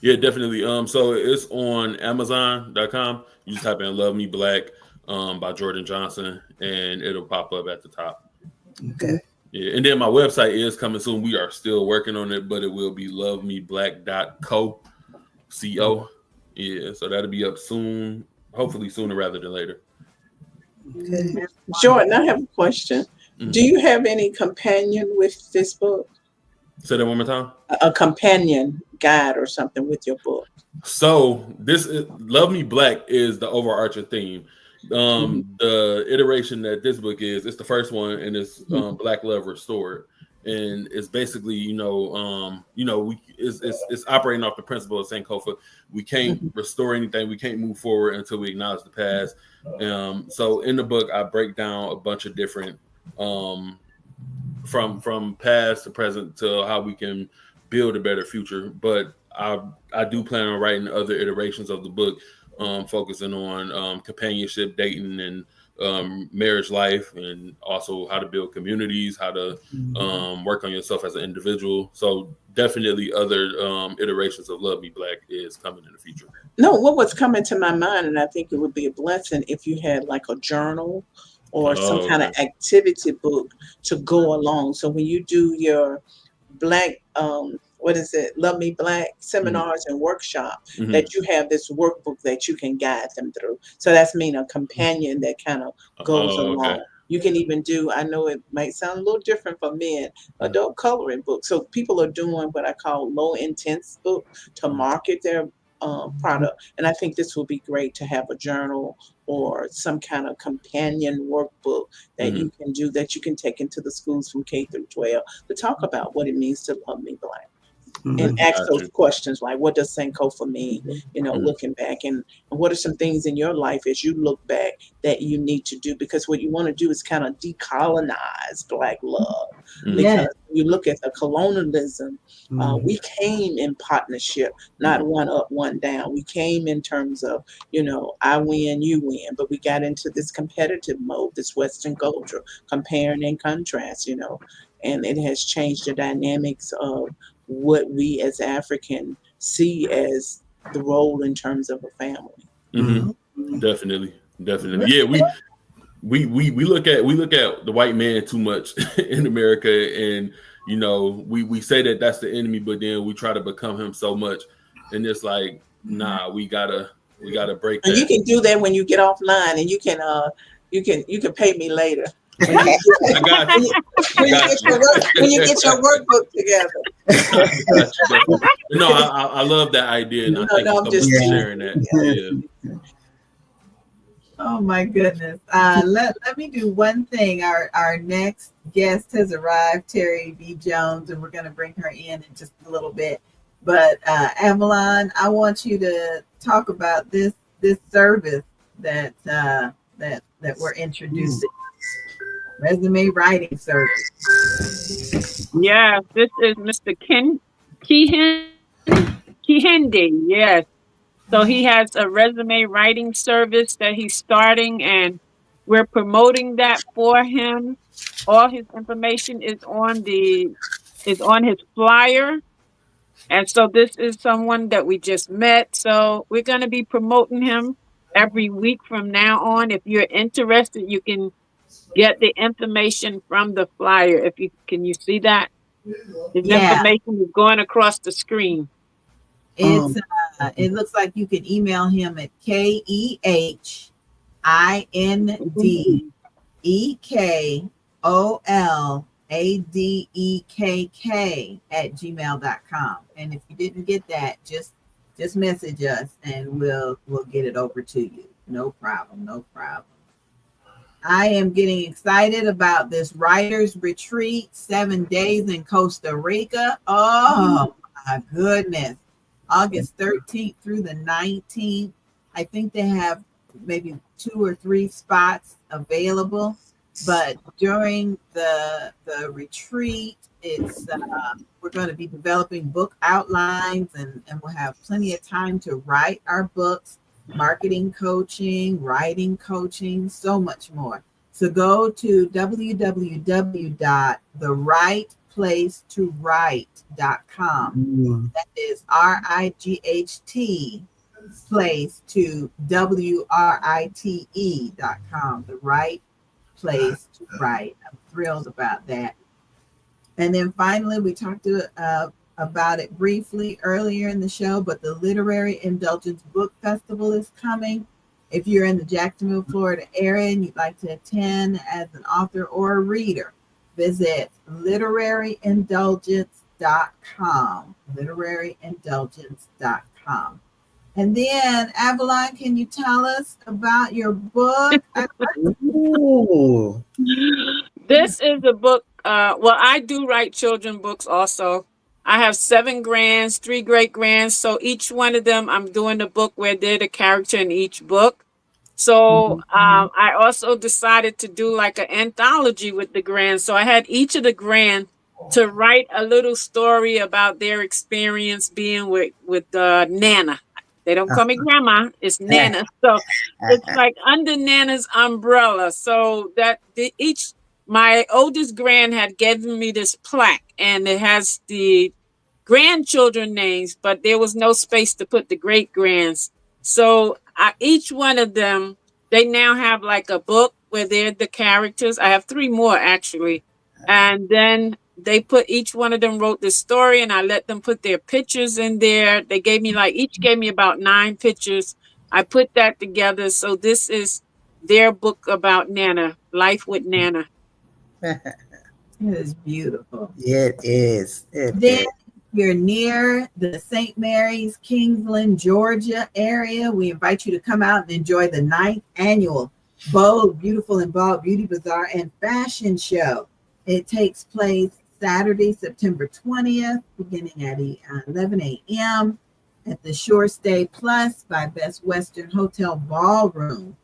Yeah, definitely. So it's on Amazon.com. You just type in "Love Me Black" by Jordan Johnson, and it'll pop up at the top. Okay. Yeah, and then my website is coming soon. We are still working on it, but it will be lovemeblack.co. CO. Yeah, so that'll be up soon. Hopefully sooner rather than later. Okay. Jordan, I have a question. Do you have any companion with this book? Say that one more time. A companion guide or something with your book? So this is, Love Me Black is the overarching theme. The iteration that this book is, it's the first one, and it's Black Love Restored. And it's basically, it's operating off the principle of Sankofa. We can't restore anything. We can't move forward until we acknowledge the past. So in the book, I break down a bunch of different, from past to present to how we can build a better future. But I do plan on writing other iterations of the book, focusing on companionship, dating, and marriage life, and also how to build communities, how to work on yourself as an individual. So definitely other iterations of Love Me Black is coming in the future. No, what was coming to my mind, and I think it would be a blessing if you had like a journal or some kind of activity book to go along. So when you do your Black, what is it, Love Me Black seminars and workshops, that you have this workbook that you can guide them through. So that's mean a companion that kind of goes along. You can even do, I know it might sound a little different for men, adult coloring books. So people are doing what I call low intense book to market their product. And I think this will be great to have a journal or some kind of companion workbook that you can do, that you can take into the schools from K through 12 to talk about what it means to love me Black. And ask those questions like, what does Sankofa mean? You know, looking back, and what are some things in your life as you look back that you need to do? Because what you want to do is kind of decolonize Black love. Because you look at the colonialism, we came in partnership, not one up, one down. We came in terms of, you know, I win, you win, but we got into this competitive mode, this Western culture, comparing and contrast, you know, and it has changed the dynamics of what we as African see as the role in terms of a family. Definitely. Yeah, we look at the white man too much in America, and you know, we say that that's the enemy, but then we try to become him so much, and it's like, nah, we gotta break that. And you can do that when you get offline, and you can pay me later. When you get your workbook together. No, I love that idea, and I thank you so much for sharing that. Yeah. Oh my goodness. Let me do one thing. Our next guest has arrived, Terry B. Jones, and we're going to bring her in just a little bit. But Avalon, I want you to talk about this service that we're introducing. Resume writing service. Yeah, this is Mr. Kihende. Yes. So he has a resume writing service that he's starting, and we're promoting that for him. All his information is on his flyer. And so this is someone that we just met. So we're going to be promoting him every week from now on. If you're interested, you can get the information from the flyer. Can you see that? His information is going across the screen. It's it looks like you can email him at KEHINDEKOLADEKK@gmail.com. And if you didn't get that, just message us and we'll get it over to you. No problem. I am getting excited about this writers retreat, 7 days in Costa Rica. Oh my goodness. August 13th through the 19th. I think they have maybe 2 or 3 spots available, but during the retreat, it's we're going to be developing book outlines, and we'll have plenty of time to write our books, marketing coaching, writing coaching, so much more. So go to www.therightplacetowrite.com. That is RIGHT place to WRITE.com. The Right Place to Write. I'm thrilled about that. And then finally, we talked about it briefly earlier in the show, but the Literary Indulgence Book Festival is coming. If you're in the Jacksonville, Florida area and you'd like to attend as an author or a reader, visit literaryindulgence.com. literaryindulgence.com. And then, Avalon, can you tell us about your book? This is a book. Well, I do write children books also. I have 7 grands, 3 great grands. So each one of them, I'm doing a book where they're the character in each book. So I also decided to do like an anthology with the grands. So I had each of the grands to write a little story about their experience being with Nana. They don't call me grandma. It's Nana. So it's like under Nana's umbrella. So that my oldest grand had given me this plaque, and it has the grandchildren names, but there was no space to put the great grands. So each one of them, they now have like a book where they're the characters. I have 3 more actually. And then they put, each one of them wrote the story, and I let them put their pictures in there. They gave me each gave me about 9 pictures. I put that together. So this is their book about Nana, Life with Nana. It is beautiful. It is. Then you're near the St. Mary's, Kingsland, Georgia area. We invite you to come out and enjoy the 9th annual Bold, Beautiful, and Bald Beauty Bazaar and Fashion Show. It takes place Saturday, September 20th, beginning at 11 a.m. at the Shore Stay Plus by Best Western Hotel Ballroom.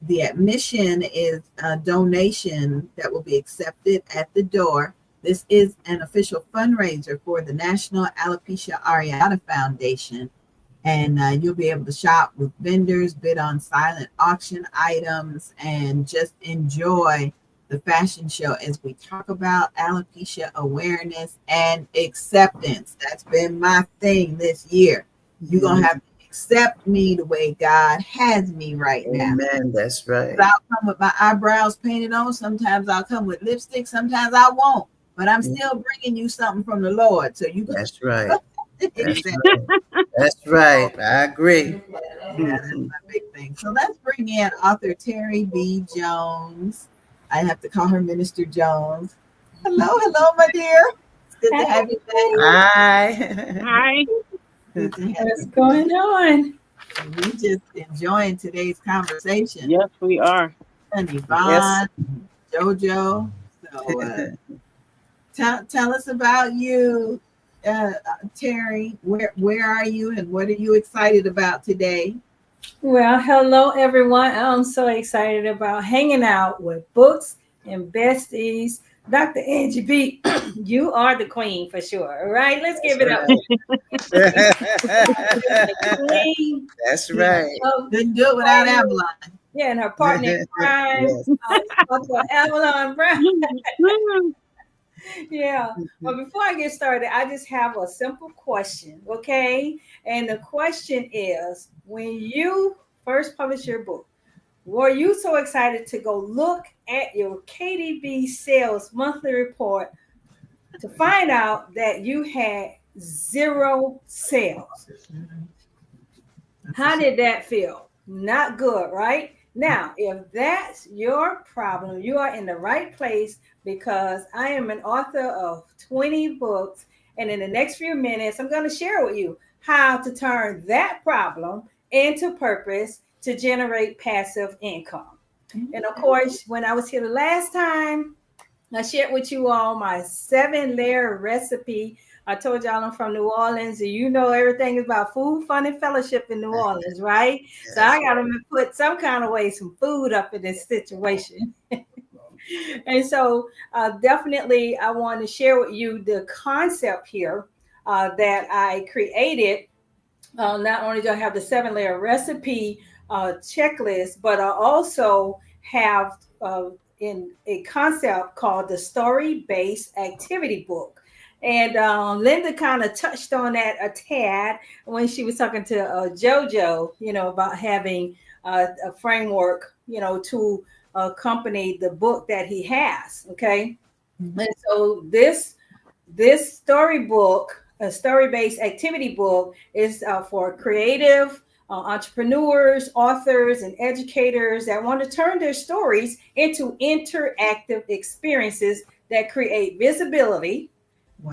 The admission is a donation that will be accepted at the door. This is an official fundraiser for the National Alopecia Areata Foundation. And you'll be able to shop with vendors, bid on silent auction items, and just enjoy the fashion show as we talk about alopecia awareness and acceptance. That's been my thing this year. You're going to have to accept me the way God has me right now. Amen. That's right. I'll come with my eyebrows painted on. Sometimes I'll come with lipstick. Sometimes I won't. But I'm still bringing you something from the Lord. So you. That's right. That's right. That's right. I agree. Yeah, that's my big thing. So let's bring in author Terry B. Jones. I have to call her Minister Jones. Hello, my dear. It's good to have you back. Hi. Hi. Good to have What's you. going on? We just enjoying today's conversation. Yes, we are. And Yvonne, JoJo. So tell us about you, Terry. Where are you and what are you excited about today? Well, hello, everyone. I'm so excited about hanging out with books and besties. Dr. Angie B, you are the queen for sure. All right, let's give it up. That's right. Couldn't do it without Avalon. Yeah, and her partner in crime, Author Avalon Brown. Yeah. But before I get started, I just have a simple question, okay? And the question is, when you first published your book, were you so excited to go look at your KDB sales monthly report to find out that you had 0 sales? How did that feel? Not good, right? Now, if that's your problem, you are in the right place, because I am an author of 20 books. And in the next few minutes, I'm going to share with you how to turn that problem into purpose to generate passive income. And of course, when I was here the last time, I shared with you all my 7-layer recipe. I told y'all I'm from New Orleans, and you know everything is about food, fun, and fellowship in New Orleans, right? So I got to put some kind of way, some food up in this situation. And so definitely I want to share with you the concept here that I created. Not only do I have the 7-layer recipe checklist, but I also have in a concept called the story-based activity book. And Linda kind of touched on that a tad when she was talking to JoJo, about having a framework, to accompany the book that he has. Okay. Mm-hmm. And so this storybook, a story-based activity book, is for creative entrepreneurs, authors, and educators that want to turn their stories into interactive experiences that create visibility,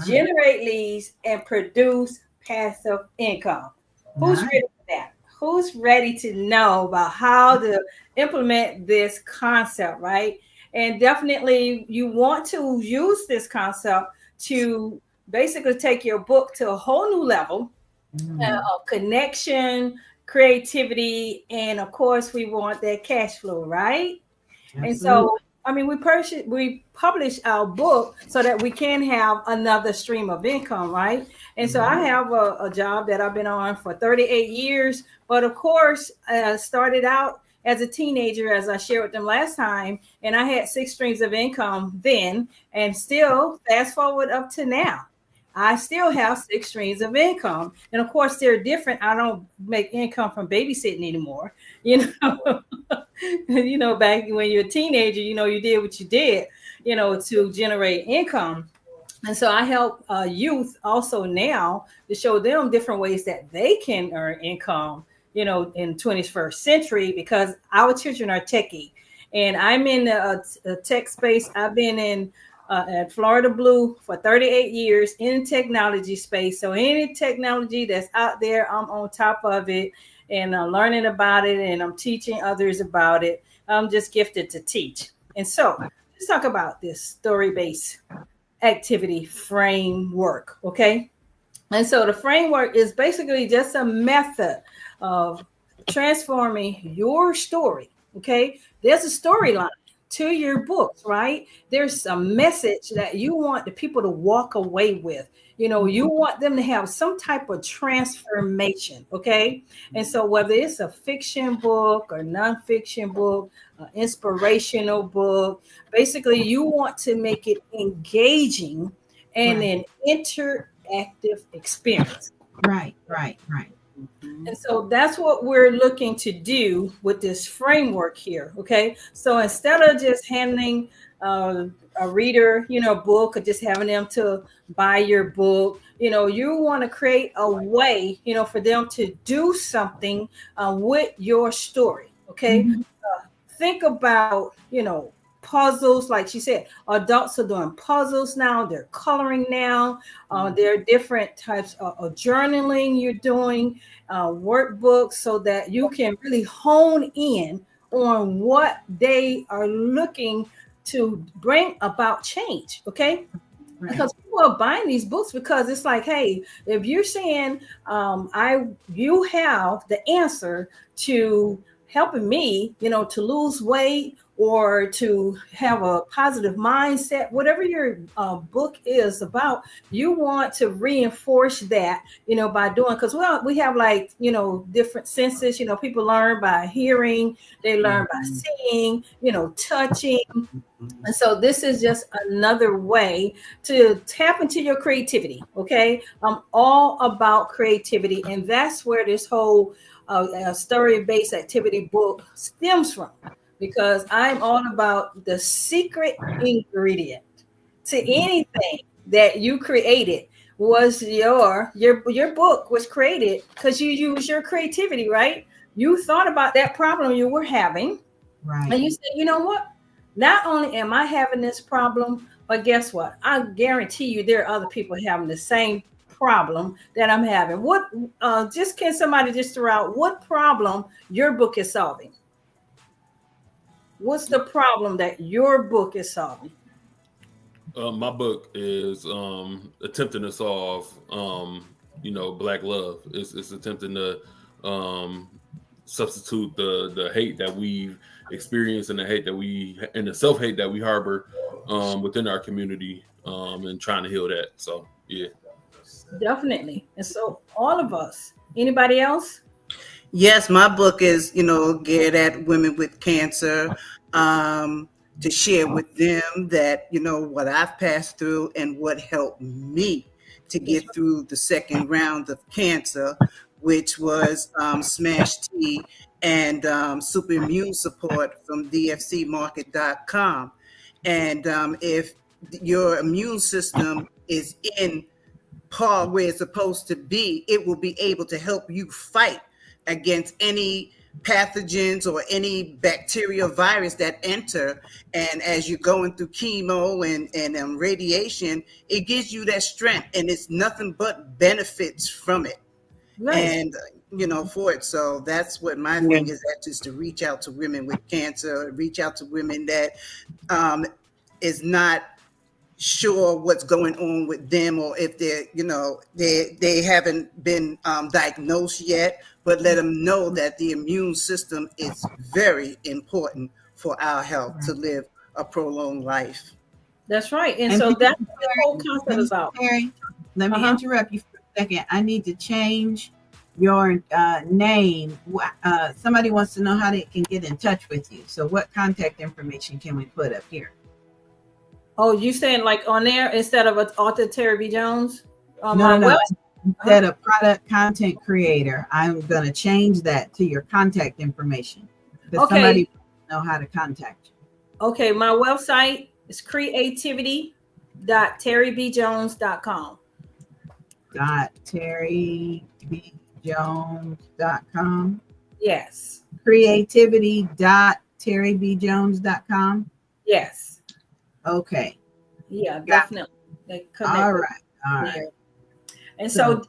generate leads, and produce passive income. Who's ready for that? Who's ready to know about how to implement this concept, right? And definitely you want to use this concept to basically take your book to a whole new level of connection, creativity, and of course we want that cash flow, right? Absolutely. And so we publish our book so that we can have another stream of income, right? And so I have a job that I've been on for 38 years, but of course, started out as a teenager, as I shared with them last time, and I had 6 streams of income then, and still fast forward up to now. I still have 6 streams of income. And of course, they're different. I don't make income from babysitting anymore. Back when you're a teenager, you did what you did, to generate income. And so I help youth also now to show them different ways that they can earn income, in 21st century, because our children are techie. And I'm in the tech space. I've been in at Florida Blue for 38 years in technology space. So any technology that's out there, I'm on top of it and learning about it, and I'm teaching others about it. I'm just gifted to teach. And so let's talk about this story-based activity framework, okay? And so the framework is basically just a method of transforming your story, okay? There's a storyline to your books, right? There's a message that you want the people to walk away with. You want them to have some type of transformation, okay? And so whether it's a fiction book or nonfiction book, inspirational book, basically you want to make it engaging and an interactive experience. Right. And so that's what we're looking to do with this framework here. Okay. So instead of just handing a reader, book, or just having them to buy your book, you want to create a way, for them to do something with your story. Okay. Think about, puzzles. Like she said, adults are doing puzzles now. They're coloring now. There are different types of journaling you're doing, workbooks, so that you can really hone in on what they are looking to bring about change. Okay. Right. Because people are buying these books because it's like, hey, if you're saying you have the answer to helping me, to lose weight or to have a positive mindset, whatever your book is about, you want to reinforce that, by doing, because we have different senses, people learn by hearing, they learn by seeing, touching. And so this is just another way to tap into your creativity. Okay. I'm all about creativity. And that's where this whole story-based activity book stems from, because I'm all about the secret ingredient to anything that you created was your book was created because you use your creativity, right? You thought about that problem you were having, right? And you said, you know what? Not only am I having this problem, but guess what? I guarantee you there are other people having the same problem that I'm having. What can somebody just throw out what problem your book is solving? What's the problem that your book is solving? My book is attempting to solve Black love. It's attempting to substitute the hate that we've experienced and the self-hate that we harbor within our community, and trying to heal that. So yeah. Definitely. And so all of us, anybody else? Yes, my book is, geared at women with cancer, to share with them that, what I've passed through and what helped me to get through the second round of cancer, which was Smash T and super immune support from dfcmarket.com. And if your immune system is in par where it's supposed to be, it will be able to help you fight against any pathogens or any bacteria virus that enter. And as you're going through chemo and radiation, it gives you that strength, and it's nothing but benefits from it. Right. And for it. So that's what my thing is, that is to reach out to women with cancer, reach out to women that is not sure what's going on with them, or if they're, they haven't been diagnosed yet, but let them know that the immune system is very important for our health, to live a prolonged life. That's right. And so that's what the whole concept is about. Terry, let me interrupt you for a second. I need to change your name. Somebody wants to know how they can get in touch with you. So what contact information can we put up here? Oh, you saying like on there instead of author Terry B. Jones? No. Instead of product content creator, I'm going to change that to your contact information. Because somebody know how to contact you. Okay, my website is creativity.terrybjones.com. .terrybjones.com. Yes. Creativity.terrybjones.com. Yes. Okay. Yeah, definitely. All right. And so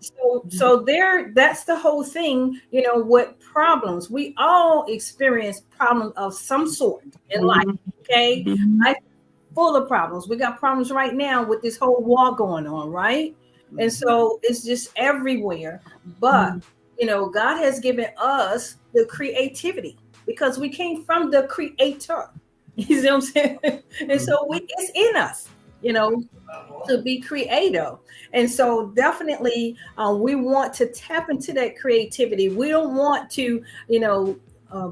there, that's the whole thing, with problems. We all experience problems of some sort in life. Okay. Life full of problems. We got problems right now with this whole war going on, right? And so it's just everywhere. But God has given us the creativity because we came from the creator. You see what I'm saying? And so it's in us, to be creative. And so definitely we want to tap into that creativity. We don't want to,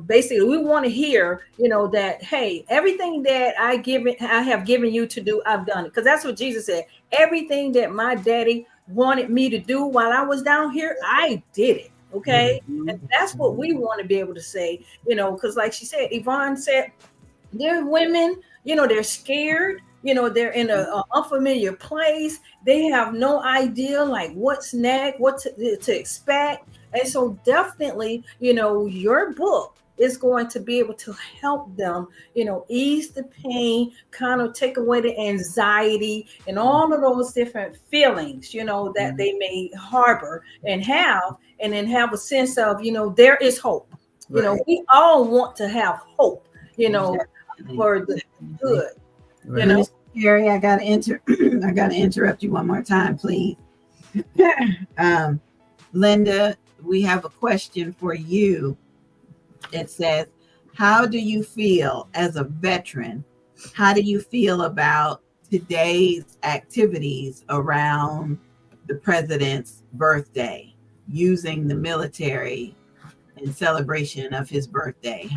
basically we want to hear, that, hey, everything that I have given you to do, I've done it. Because that's what Jesus said. Everything that my daddy wanted me to do while I was down here, I did it. Okay. And that's what we want to be able to say, because like she said, Yvonne said, there are women, they're scared. They're in an unfamiliar place. They have no idea like what's next, what to expect. And so definitely, your book is going to be able to help them, ease the pain, kind of take away the anxiety and all of those different feelings, that they may harbor and then have a sense of, there is hope. Right. We all want to have hope, for the good. Right. Terry, I gotta interrupt you one more time, please. Linda, we have a question for you. It says, how do you feel as a veteran? How do you feel about today's activities around the president's birthday, using the military in celebration of his birthday?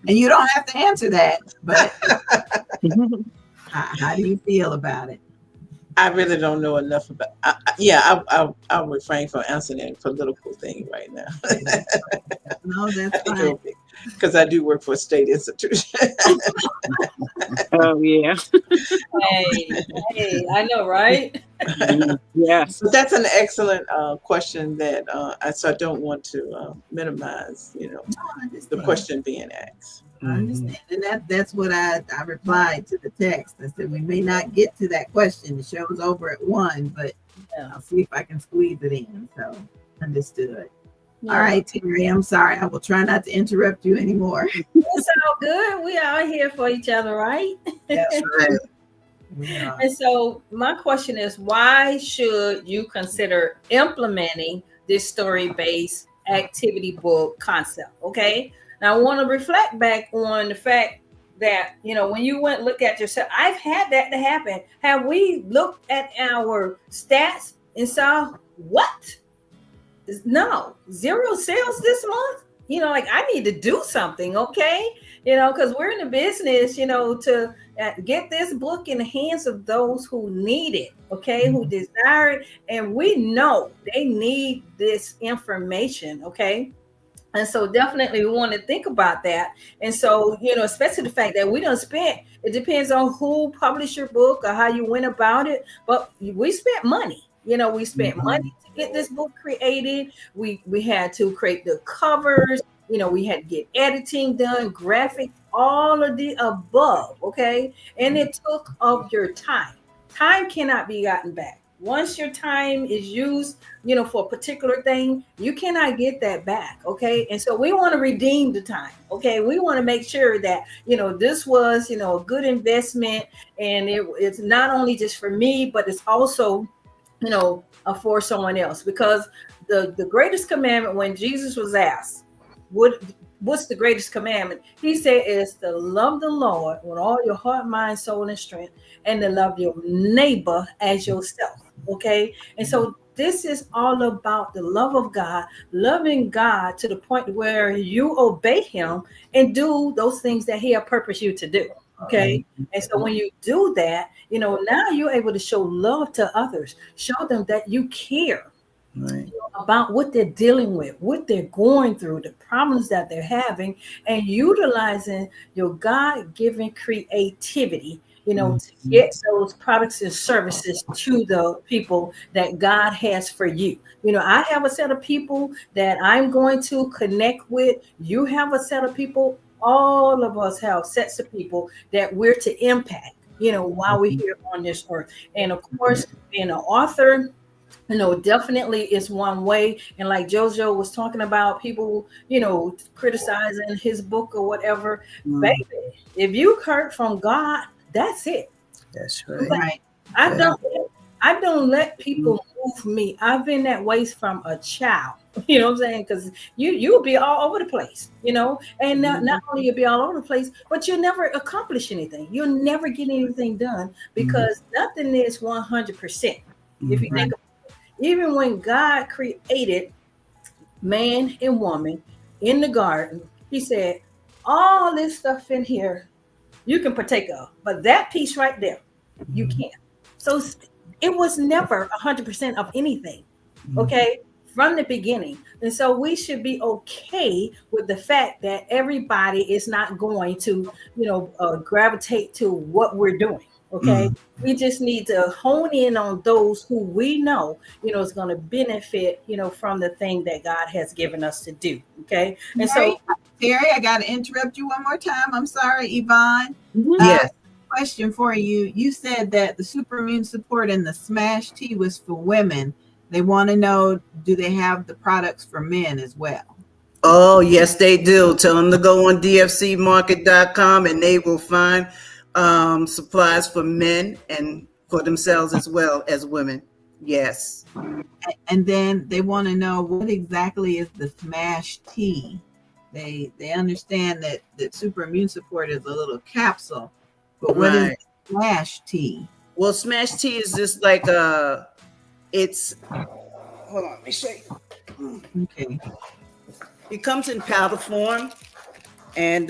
And you don't have to answer that, but how do you feel about it? I really don't know enough about. I'll refrain from answering any political thing right now. No, that's fine. Because I do work for a state institution. Oh yeah. Hey, I know, right? Yes. But that's an excellent question that I don't want to minimize, the question being asked. I understand. And that's what I replied to the text. I said, we may not get to that question. The show's over at 1, but I'll see if I can squeeze it in. So understood. Yeah. All right, Terry, I'm sorry. I will try not to interrupt you anymore. It's all good. We are here for each other, right? That's right. Yeah. And so my question is, why should you consider implementing this story-based activity book concept? Okay. Now I want to reflect back on the fact that, when you went and look at yourself, I've had that to happen. Have we looked at our stats and saw what? No, 0 sales this month. I need to do something. Okay. Because we're in the business, to get this book in the hands of those who need it. Okay. Who desire it. And we know they need this information. Okay. And so definitely we want to think about that. And so, especially the fact that we don't spend, it depends on who published your book or how you went about it. But we spent money. We spent money to get this book created. We had to create the covers. We had to get editing done, graphics, all of the above. Okay. And it took of your time. Time cannot be gotten back. Once your time is used, for a particular thing, you cannot get that back. Okay. And so we want to redeem the time. Okay. We want to make sure that, this was, a good investment. And it's not only just for me, but it's also, for someone else. Because the greatest commandment, when Jesus was asked, what's the greatest commandment? He said is to love the Lord with all your heart, mind, soul, and strength, and to love your neighbor as yourself. Okay. And so this is all about the love of God, loving God to the point where you obey him and do those things that he has purposed you to do. Okay. And so when you do that, now you're able to show love to others, show them that you care. Right. About what they're dealing with, what they're going through, the problems that they're having, and utilizing your God-given creativity, to get those products and services to the people that God has for you. I have a set of people that I'm going to connect with. You have a set of people. All of us have sets of people that we're to impact, while we're here on this earth. And of course, being an author, definitely is one way. And like JoJo was talking about people, criticizing his book or whatever, baby, if you heard from God, that's it. That's right. I don't let people move me. I've been that way from a child. You know what I'm saying? Because you'll be all over the place, and not only you'll be all over the place, but you'll never accomplish anything. You'll never get anything done because nothing is 100%. If you think about it, even when God created man and woman in the garden, he said, all this stuff in here you can partake of, but that piece right there, you can't. So it was never 100% of anything, okay, from the beginning. And so we should be okay with the fact that everybody is not going to, gravitate to what we're doing. Okay. We just need to hone in on those who we know, is going to benefit, from the thing that God has given us to do. Okay. And so, Terry, I got to interrupt you one more time. I'm sorry, Yvonne. Yes. Question for you. You said that the super immune support and the smash tea was for women. They want to know, do they have the products for men as well? Oh, yes, they do. Tell them to go on dfcmarket.com and they will find supplies for men and for themselves as well as women. Yes. And then they want to know, what exactly is the smash tea? They understand that super immune support is a little capsule, but what is smash tea? Well, smash tea is just like it's, hold on, let me show you. Okay. It comes in powder form and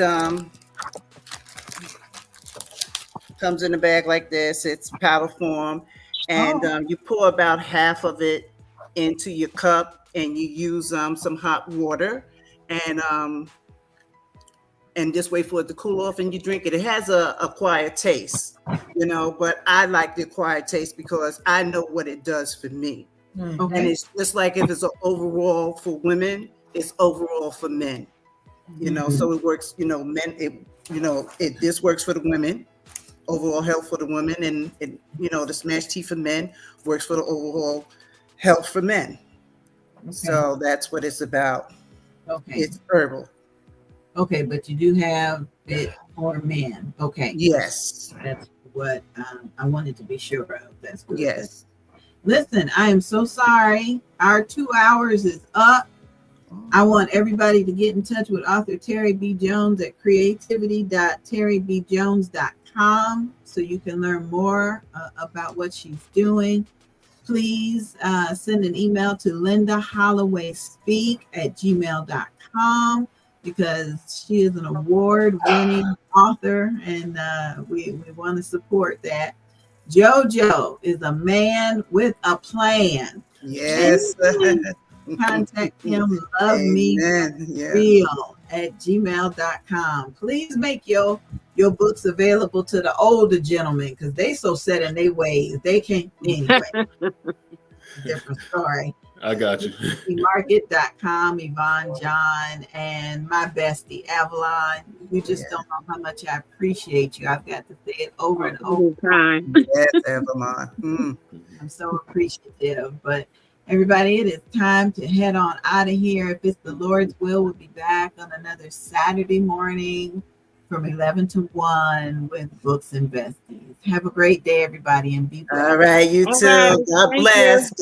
comes in a bag like this. It's powder form, and you pour about half of it into your cup, and you use some hot water, and just wait for it to cool off, and you drink it. It has a acquired taste, but I like the acquired taste because I know what it does for me. Okay. And it's just like if it's an overall for women, it's overall for men. So it works. Men. This works for the women. Overall health for the women, and the smash tea for men works for the overall health for men. Okay. So that's what it's about. Okay. It's herbal. Okay, but you do have it for men. Okay. Yes. That's what I wanted to be sure of. That's good. Yes. Listen, I am so sorry. Our 2 hours is up. I want everybody to get in touch with author Terry B. Jones at creativity.terrybjones.com so you can learn more about what she's doing. Please send an email to lindahollowayspeak@gmail.com because she is an award-winning author, and we want to support that. JoJo is a man with a plan. Yes. Contact him, lovemereal@gmail.com. Please make your books available to the older gentlemen because they so set in their ways. They can't anyway. Different story. I got you. Market.com, Yvonne, John, and my bestie, Avalon. You just don't know how much I appreciate you. I've got to say it over and over. Yes, Avalon. I'm so appreciative. But everybody, it is time to head on out of here. If it's the Lord's will, we'll be back on another Saturday morning from 11 to 1 with Books and Besties. Have a great day, everybody, and be blessed. All right, you too. God bless.